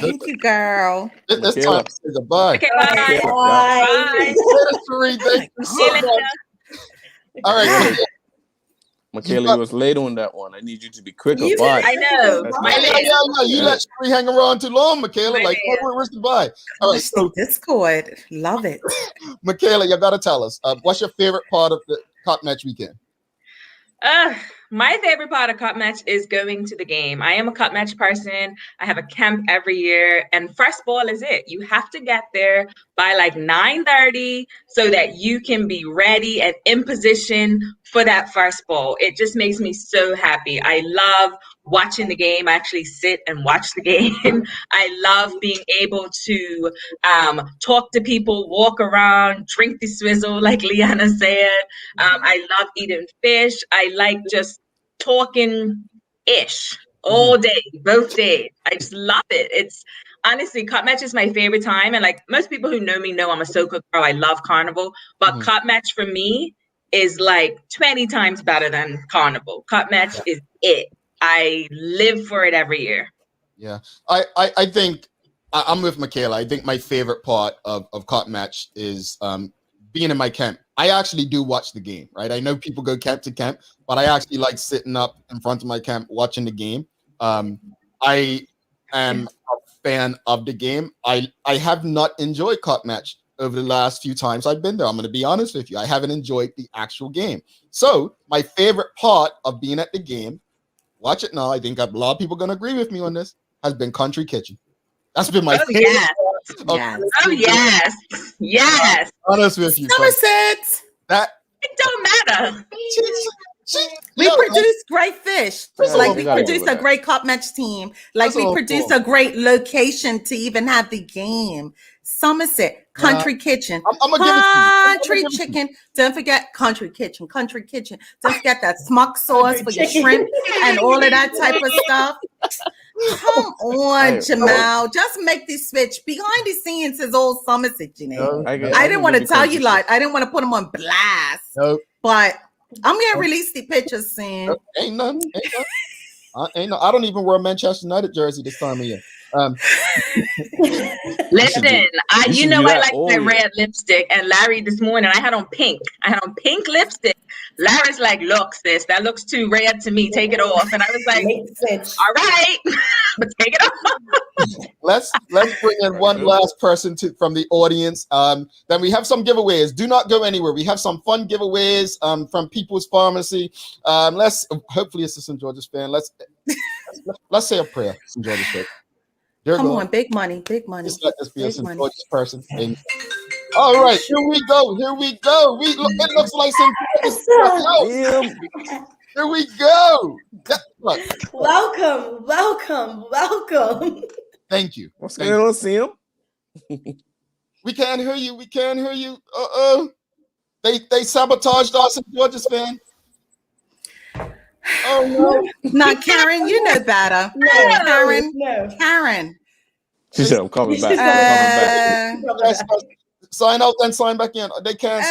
Thank you, girl. It's time to say goodbye. Okay, bye. Bye. Cherie, thank you so much. All right. Michaela, you was late on that one. I need you to be quicker. Bye. I know. You let Cherie hang around too long, Michaela. Where's the bye? All right. So Discord. Love it. Michaela, you got to tell us, what's your favorite part of the cup match weekend? My favorite part of cup match is going to the game. I am a cup match person. I have a camp every year, and first ball is it. You have to get there by like 9:30 so that you can be ready and in position for that first ball. It just makes me so happy. I love watching the game. I actually sit and watch the game. I love being able to talk to people, walk around, drink the swizzle, like Liana said. I love eating fish. I like just talking-ish all day, both days. I just love it. It's honestly, cup match is my favorite time. And like most people who know me know I'm a soca girl. I love carnival. But cup match for me is like 20 times better than carnival. Cup match is it. I live for it every year. Yeah, I think I'm with Michaela. I think my favorite part of cup match is being in my camp. I actually do watch the game, right? I know people go camp to camp, but I actually like sitting up in front of my camp watching the game. I am a fan of the game. I have not enjoyed cup match over the last few times I've been there. I'm going to be honest with you. I haven't enjoyed the actual game. So my favorite part of being at the game, watch it now, I think a lot of people are going to agree with me on this, has been Country Kitchen. That's been my favorite. Yes. Honest with you. Somerset. It don't matter. We produce great fish. Like we produce a great cup match team. Like we produce a great location to even have the game. Somerset Country Kitchen. Country Chicken. Don't forget Country Kitchen. Country Kitchen. Don't forget that smock sauce for your shrimp and all of that type of stuff. Come on, Jamal. Just make this switch. Behind the scenes is all Somerset, you know. I didn't want to tell you like I didn't want to put them on blast. But I'm gonna release the pictures soon. Ain't nothing. I don't even wear a Manchester United jersey this time of year. Listen, I like that red lipstick. And Larry, this morning I had on pink. Lipstick. Larry's like, "Look, sis, that looks too red to me. Take it off." And I was like, "All right, but take it off." Let's bring in one last person from the audience. Then we have some giveaways. Do not go anywhere. We have some fun giveaways from People's Pharmacy. Hopefully it's a St. George's fan. Let's say a prayer, St. George's fan. Come on, big money. Just let this be a St. George's person. Amen. All right, here we go. It looks like St. George's. Here we go. Welcome. Thank you. What's going on, Sam? We can't hear you. They sabotaged our St. George's fan. Oh no! Not Karen. You know better. No. Karen. She said, "I'm coming back." Sign out and sign back in. They can't.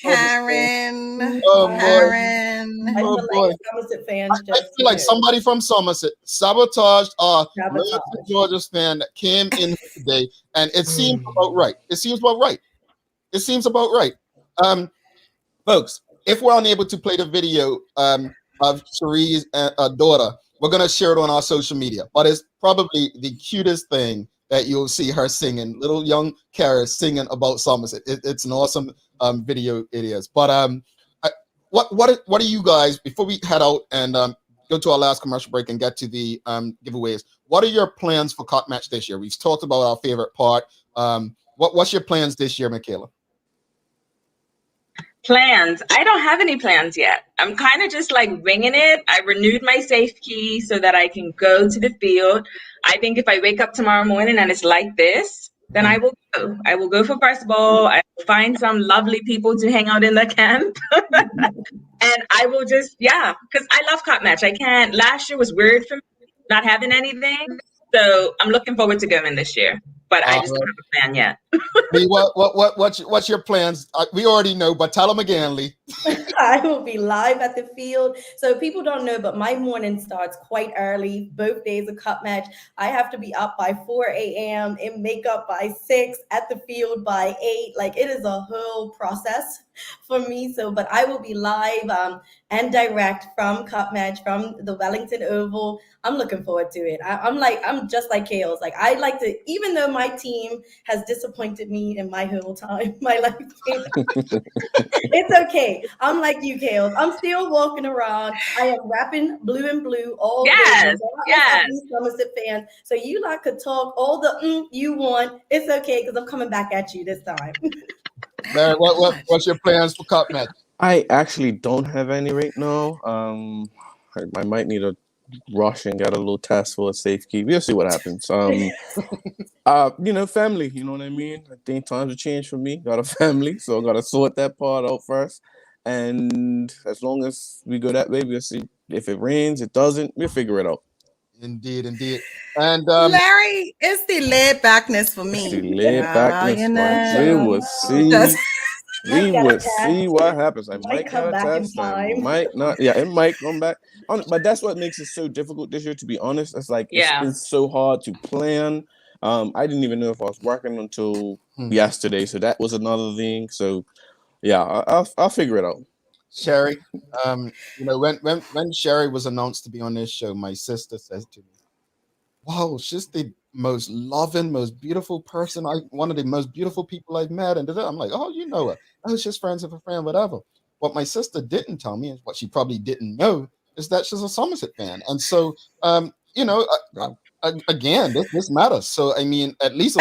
Karen. Karen. Oh boy! Fans I feel like somebody from Somerset sabotaged our Georgia's fan that came in today, and it seems about right. Folks. if we're unable to play the video of Cherie's daughter, we're gonna share it on our social media. But it's probably the cutest thing that you'll see her singing, little young Kara singing about Somerset. It's an awesome video. It is. But what do you guys, before we head out and go to our last commercial break and get to the giveaways, what are your plans for Cup Match this year? We've talked about our favorite part. What's your plans this year, Michaela? Plans? I don't have any plans yet. I'm kind of just like winging it. I renewed my safe key so that I can go to the field. I think if I wake up tomorrow morning and it's like this, then I will go. I will go for first ball. I will find some lovely people to hang out in the camp. And I will just, because I love Cup Match. I can't. Last year was weird for me not having anything. So I'm looking forward to going this year. But I just don't have a plan yet. Lee, what's your plans? We already know, but tell them again, Lee. I will be live at the field. So people don't know, but my morning starts quite early. Both days of Cup Match. I have to be up by 4 a.m. in makeup by 6, at the field by 8. Like, it is a whole process for me. So, but I will be live and direct from Cup Match, from the Wellington Oval. I'm looking forward to it. I'm just like Kales. Like, I like to, even though my team has disappointed me in my whole time, my life. It's okay. I'm like you, Kales. I'm still walking around. I am rapping blue and blue all day. Yes. Somerset fans. So you like could talk all the you want. It's okay because I'm coming back at you this time. Larry, what's your plans for Cup Match? I actually don't have any right now. I might need a rush and get a little test for a safe key. We'll see what happens. Family, you know what I mean? I think times have changed for me. Got a family, so I gotta sort that part out first. And as long as we go that way, we'll see. If it rains, it doesn't, we'll figure it out. Indeed. And Larry, it's the laid backness for me. It's the laid backness, we will see. We would see what happens. I might get a test. I might not. Yeah, it might come back. But that's what makes it so difficult this year, to be honest. It's like it's been so hard to plan. I didn't even know if I was working until yesterday, so that was another thing. So yeah, I'll figure it out. Sherry, when Sherry was announced to be on this show, my sister says to me, "Wow, she's the most loving, most beautiful person. One of the most beautiful people I've met." And I'm like, "Oh, you know her? Oh, she's friends with a friend, whatever." What my sister didn't tell me, and what she probably didn't know, is that she's a Somerset fan. And so, again, this matters. So, I mean, at least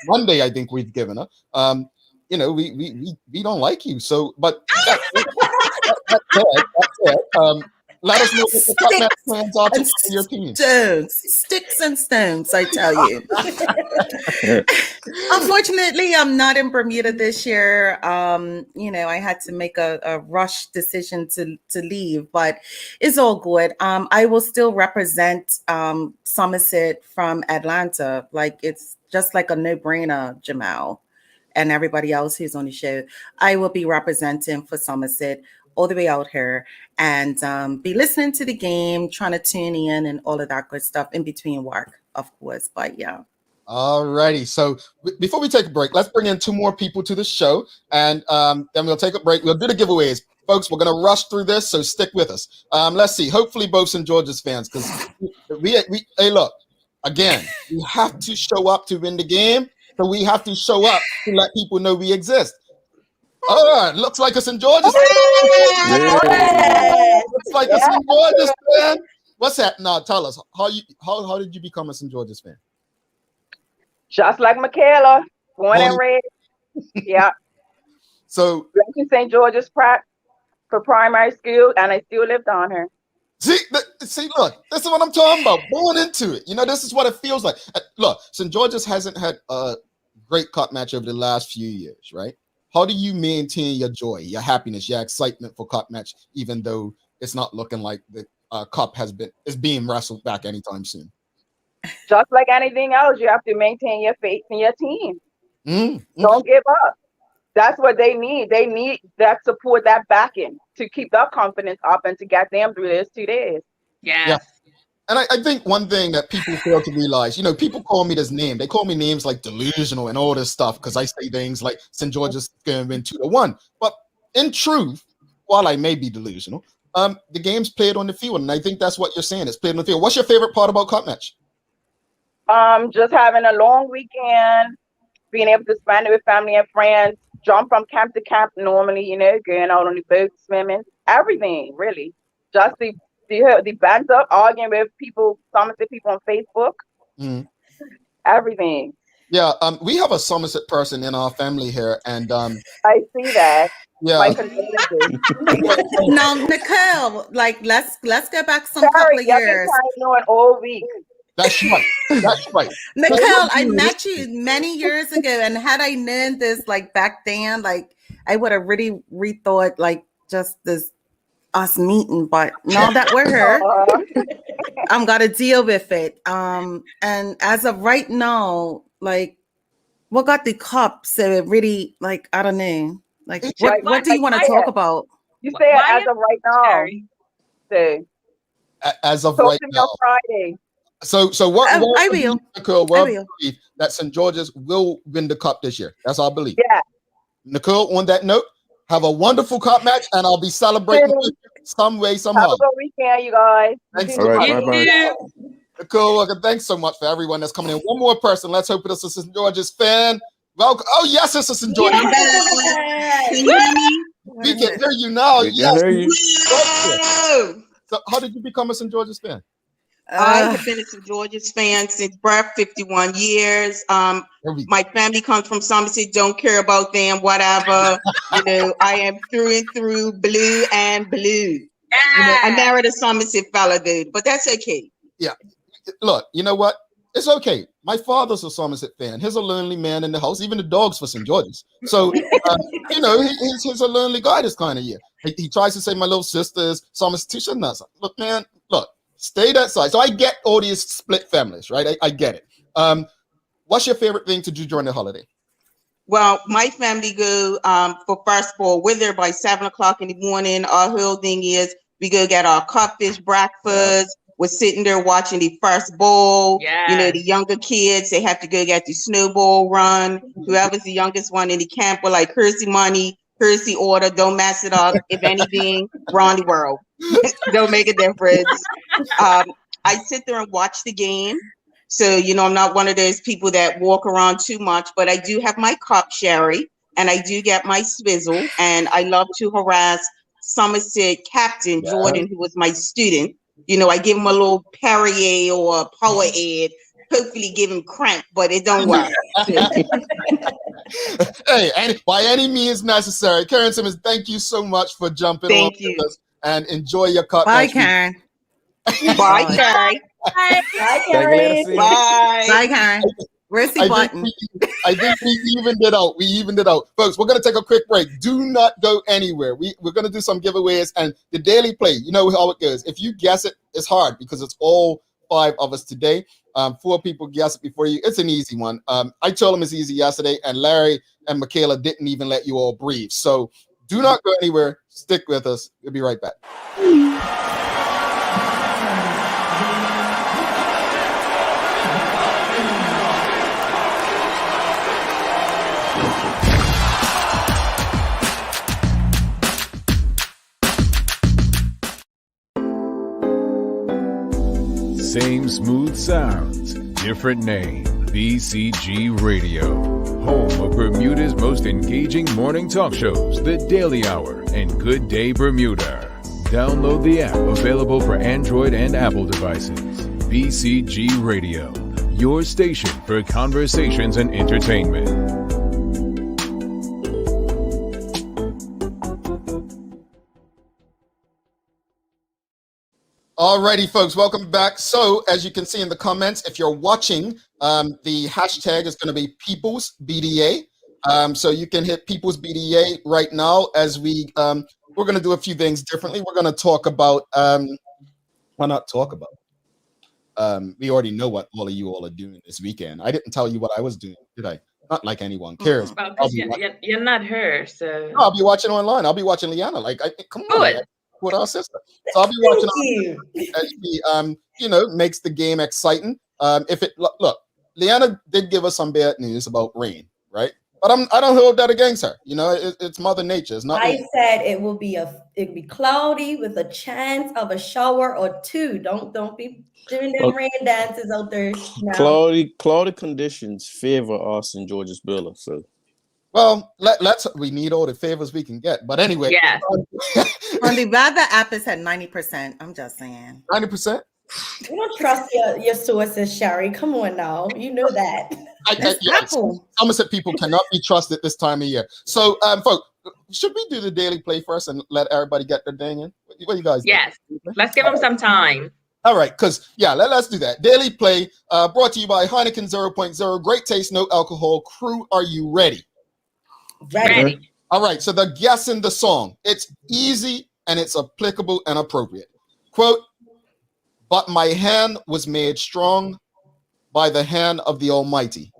one day, I think we've given her. We don't like you. So, but that's it. Let us know what the Cup Match plans are to your team. Sticks and stones, I tell you. Unfortunately, I'm not in Bermuda this year. I had to make a rush decision to leave, but it's all good. I will still represent Somerset from Atlanta. Like, it's just like a no-brainer, Jamal, and everybody else who's on the show. I will be representing for Somerset all the way out here and be listening to the game, trying to tune in and all of that good stuff in between work, of course. But yeah. All righty. So before we take a break, let's bring in 2 more people to the show, and then we'll take a break. We'll do the giveaways. Folks, we're going to rush through this, so stick with us. Let's see. Hopefully both St. George's fans, because hey, look, again, we have to show up to win the game, so we have to show up to let people know we exist. All right, looks like a St. George's fan. Looks like a St. George's fan. What's that? Now, tell us, how did you become a St. George's fan? Just like Michaela, born and raised. Yeah. So went to St. George's for primary school, and I still live down here. See, look, this is what I'm talking about. Born into it. This is what it feels like. Look, St. George's hasn't had a great Cup Match over the last few years, right? How do you maintain your joy, your happiness, your excitement for Cup Match, even though it's not looking like the Cup is being wrestled back anytime soon? Just like anything else, you have to maintain your faith in your team. Don't give up. That's what they need. They need that support, that backing to keep their confidence up and to get them through this 2 days. Yeah. And I think one thing that people fail to realize, people call me this name. They call me names like delusional and all this stuff because I say things like St. George's is going to win 2-1. But in truth, while I may be delusional, the game's played on the field, and I think that's what you're saying. It's played on the field. What's your favorite part about cup match? Just having a long weekend, being able to spend it with family and friends, jump from camp to camp normally, going out on the boat, swimming, everything really. Just the banter, arguing with people, Somerset people on Facebook, everything. Yeah, we have a Somerset person in our family here, and I see that. Yeah. Now, Nicole, let's go back some couple of years. Knowing all week. That's right. That's right. Nicole, I met you many years ago, and had I known this back then, I would have really rethought just this us meeting. But now that we're here, I'm gonna deal with it. And as of right now, what got the cup? So it really I don't know. What do you want to talk about? You say it as of right now. Say. As of right now. Friday. So what? I will. Nicole, believe that St. George's will win the cup this year. That's our belief. Yeah. Nicole, on that note, have a wonderful cup match, and I'll be celebrating with you some way, somehow. Have a good weekend, you guys. Thanks so much. Bye-bye. Nicole, thanks so much for everyone that's coming in. One more person. Let's hope it's a St. George's fan. Welcome. Oh, yes, it's a St. George's fan. We can hear you now. So how did you become a St. George's fan? I have been a St. George's fan since birth, 51 years. My family comes from Somerset, don't care about them, whatever. I am through and through blue and blue. I married a Somerset fella, dude, but that's okay. Yeah. Look, you know what? It's okay. My father's a Somerset fan. He's a lonely man in the house. Even the dog's for St. George's. So, he's a lonely guy this kind of year. He tries to say my little sister's Somerset too. Look, man, stay that side. So I get all these split families, right? I get it. What's your favorite thing to do during the holiday? Well, my family go for first ball. We're there by 7:00 in the morning. Our whole thing is we go get our codfish breakfast. We're sitting there watching the first bowl. The younger kids, they have to go get the snowball run. Whoever's the youngest one in the camp, we're like, here's the money, here's the order. Don't mess it up. If anything, run the world. Don't make a difference. I sit there and watch the game. So, I'm not one of those people that walk around too much, but I do have my cup, Sherry, and I do get my swizzle. And I love to harass Somerset Captain Jordan, who was my student. I give him a little Perrier or a Powerade, hopefully give him cramp, but it don't work. Hey, and by any means necessary. Karen Simmons, thank you so much for jumping on with us, and enjoy your cup. Bye, Karen. Bye, Karen. Bye, Karen. Bye. Bye, Karen. Where's the button? I think we evened it out. Folks, we're going to take a quick break. Do not go anywhere. We're going to do some giveaways, and the daily play, you know how it goes. If you guess it, it's hard because it's all 5 of us today. 4 people guess it before you. It's an easy one. I told them it's easy yesterday, and Larry and Michaela didn't even let you all breathe. So do not go anywhere. Stick with us. We'll be right back. Same smooth sounds, different name. BCG Radio, home of Bermuda's most engaging morning talk shows, The Daily Hour and Good Day Bermuda. Download the app, available for Android and Apple devices. BCG Radio, your station for conversations and entertainment. Alrighty, folks, welcome back. So, as you can see in the comments, if you're watching, the hashtag is going to be People's BDA. So you can hit People's BDA right now as we're going to do a few things differently. We're going to talk about, why not talk about? We already know what all of you all are doing this weekend. I didn't tell you what I was doing, did I? Not like anyone cares. Well, you're not her, so. No, I'll be watching online. I'll be watching Liana. Come on. With our sister. So I'll be watching as she, makes the game exciting. Look, Liana did give us some bad news about rain, right? But I don't hold that against her. You know, it's Mother Nature. It's not. I said it'd be cloudy with a chance of a shower or two. Don't be doing them rain dances out there now. Cloudy conditions favor us in George's Builder. So, well, we need all the favors we can get. But anyway, yeah. On the weather app, it's at 90%. I'm just saying. 90%. You don't trust your sources, Sherry. Come on now, you know that. Somerset people cannot be trusted this time of year. So, folks, should we do the daily play first and let everybody get their thing in? What do you guys? Yes, let's give them some time. All right, let's do that. Daily play brought to you by Heineken 0.0. Great taste, no alcohol. Crew, are you ready? Ready. All right, so they're guessing the song. It's easy and it's applicable and appropriate. Quote, but my hand was made strong by the hand of the Almighty.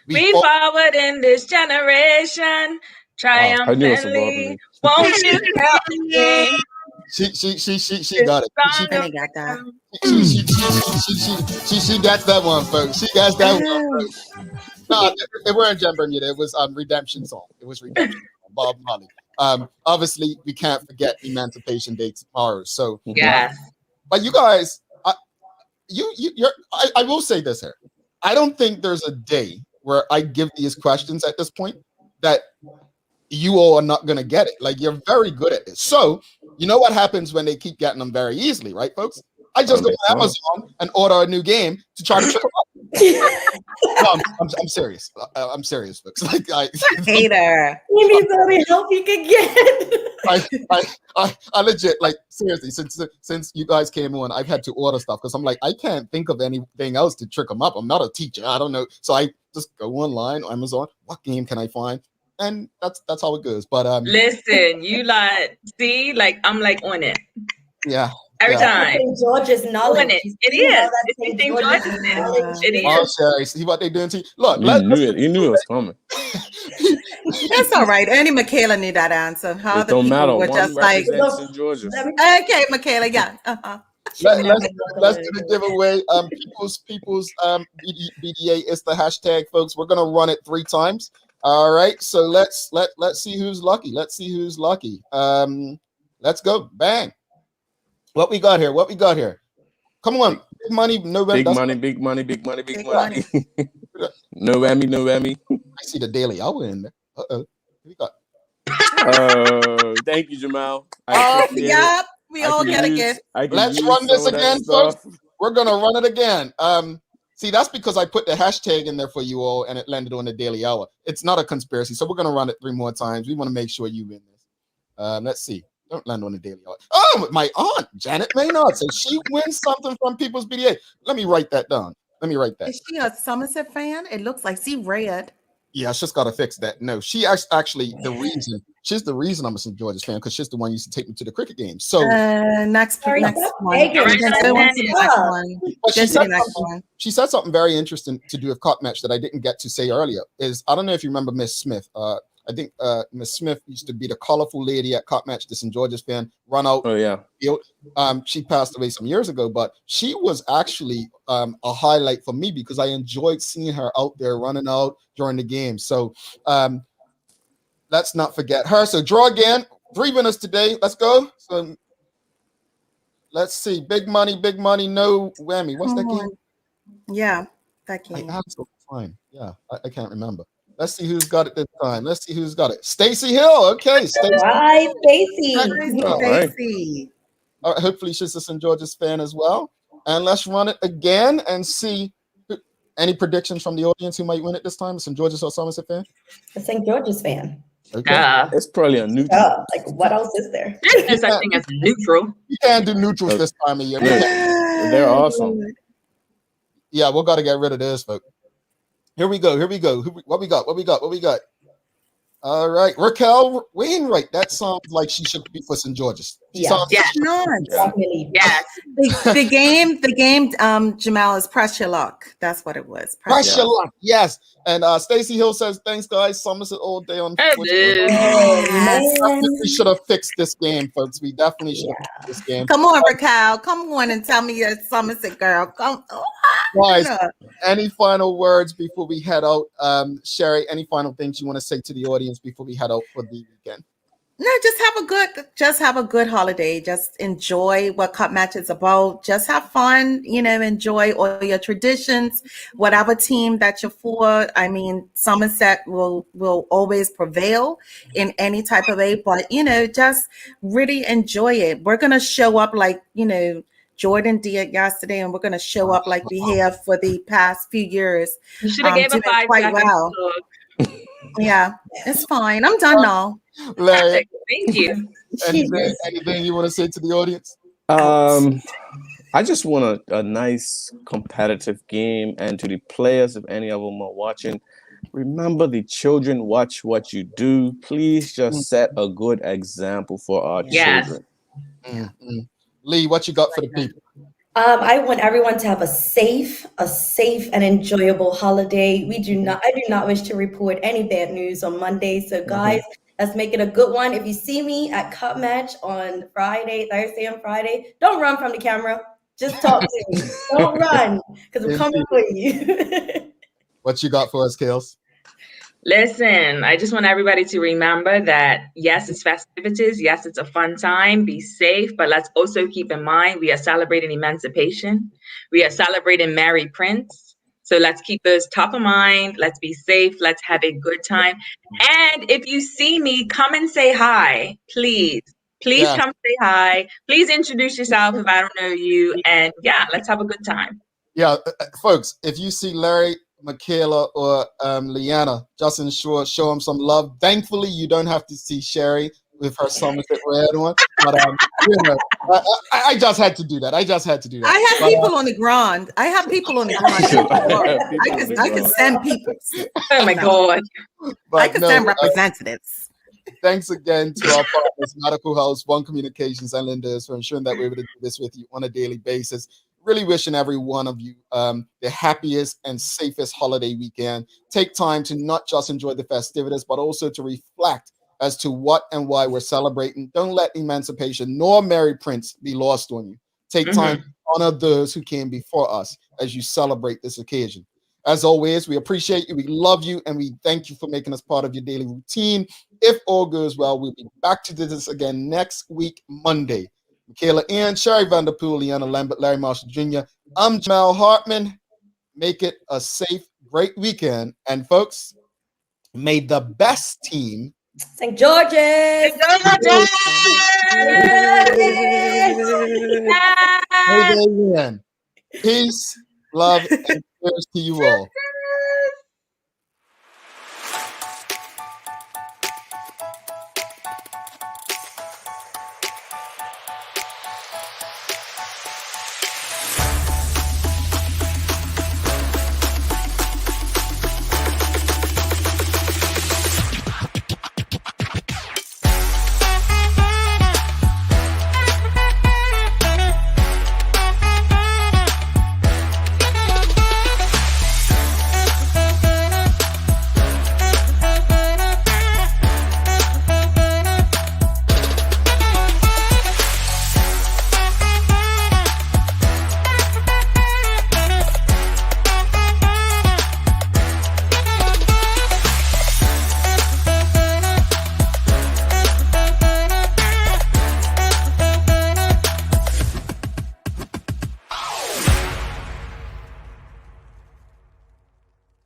We forward in this generation, triumphantly. Won't you help me? She got it. She got that. She gets that one, folks. She gets that one, folks. No, it weren't Jen Bermuda. It was Redemption Song. It was Redemption Song, Bob Marley. Obviously, we can't forget Emancipation Day tomorrow. So yes. But you guys, I will say this here. I don't think there's a day where I give these questions at this point that you all are not going to get it. Like, you're very good at this. So, you know what happens when they keep getting them very easily, right, folks? I just go to Amazon and order a new game to try to trick them up. No, I'm serious. I'm serious, folks. Like, Hater. You need all the help you can get. I legit, like, seriously, since you guys came on, I've had to order stuff because I'm like, I can't think of anything else to trick them up. I'm not a teacher. I don't know. So I just go online, Amazon. What game can I find? And that's how it goes. But listen, you like see, like I'm like on it. Yeah. Every time. George's knowledge. It is. It's St. George's knowledge. It is. Oh, Sherry, see what they doing to you? Look, you knew it was coming. That's all right. Ernie Michaela need that answer. How it the don't people matter. were One just like, Georgia. Okay, Michaela, yeah. Let's do the giveaway. People's BDA is the hashtag, folks. We're gonna run it 3 times. All right, so let's see who's lucky. Let's see who's lucky. Let's go. Bang. What we got here? Come on. Big money, no big money. No whammy. I see the Daily Hour in there. Uh-oh. We got. Thank you, Jamal. Yep. We all get a gift. Let's run this again, folks. We're gonna run it again. See, that's because I put the hashtag in there for you all and it landed on the Daily Hour. It's not a conspiracy, so we're gonna run it 3 more times. We want to make sure you win this. Let's see. Don't land on the Daily Hour. Oh, my aunt, Janet Maynard, says she wins something from People's BDA. Let me write that down. Is she a Somerset fan? It looks like she read. Yeah, I just got to fix that. No, she actually she's the reason I'm a St. George's fan because she's the one who used to take me to the cricket games. So next one. She said something very interesting to do with Cop Match that I didn't get to say earlier. Is I don't know if you remember Miss Smith. I think Miss Smith used to be the colorful lady at Cop Match, the St. George's fan, run out. Oh, yeah. She passed away some years ago, but she was actually a highlight for me because I enjoyed seeing her out there running out during the game. So let's not forget her. So draw again. 3 winners today. Let's go. So let's see. Big money, no whammy. What's that game? Yeah, that game. Fine. Yeah, I can't remember. Let's see who's got it this time. Let's see who's got it. Stacy Hill. Okay. Stacy. All right. Hopefully she's a St. George's fan as well. And let's run it again and see any predictions from the audience who might win it this time. St. George's or Somerset fan? A St. George's fan. Okay. It's probably a neutral. Like what else is there? There's such thing as neutral. You can't do neutrals this time of year. They're awesome. Yeah, we've got to get rid of this, folks. Here we go. What we got? All right, Raquel Wainwright. That sounds like she should be for St. George's. Yes. Yes. The game, Jamal, is press your luck. That's what it was. Press your luck. Yes. And Stacey Hill says, thanks, guys. Somerset all day on Twitch. We should have fixed this game, folks. We definitely should have fixed this game. Come on, Raquel. Come on and tell me you're a Somerset girl. Come on. Guys, any final words before we head out? Sherry, any final things you want to say to the audience before we head out for the weekend? No, just have a good holiday. Just enjoy what Cup Match is about. Just have fun, enjoy all your traditions, whatever team that you're for. I mean, Somerset will always prevail in any type of way, but just really enjoy it. We're gonna show up like, Jordan did yesterday, and we're gonna show up like we have for the past few years. You should have gave a 5 quite seconds. well. Yeah, it's fine. I'm done now. Larry, thank you. Anything you want to say to the audience? I just want a nice competitive game, and to the players, if any of them are watching, remember the children watch what you do. Please just set a good example for our children. Lee, what you got for the people? I want everyone to have a safe and enjoyable holiday. I do not wish to report any bad news on Monday. So guys, let's make it a good one. If you see me at Cup Match on Thursday and Friday, don't run from the camera. Just talk to me. Don't run, because I'm coming for you. What you got for us, Kales? Listen, I just want everybody to remember that, yes, it's festivities. Yes, it's a fun time. Be safe. But let's also keep in mind, we are celebrating emancipation. We are celebrating Mary Prince. So let's keep those top of mind. Let's be safe. Let's have a good time. And if you see me, come and say hi, please. Please come say hi. Please introduce yourself if I don't know you. And let's have a good time. Yeah, folks, if you see Larry, Michaela, or Leanna, just ensure show them some love. Thankfully, you don't have to see Sherry with her Somerset red one, but I just had to do that. I have people on the ground. I can send people. Oh my God. I can send representatives. Thanks again to our partners, Medical House, One Communications, and Linda's for ensuring that we're able to do this with you on a daily basis. Really wishing every one of you the happiest and safest holiday weekend. Take time to not just enjoy the festivities, but also to reflect as to what and why we're celebrating. Don't let emancipation nor Mary Prince be lost on you. Take time to honor those who came before us as you celebrate this occasion. As always, we appreciate you, we love you, and we thank you for making us part of your daily routine. If all goes well, we'll be back to do this again next week, Monday. Michaela Ian, Sherry Vanderpool, Leanna Lambert, Larry Marshall Jr. I'm Jamal Hartman. Make it a safe, great weekend. And folks, may the best team St. George's. Peace, love, and cheers to you all.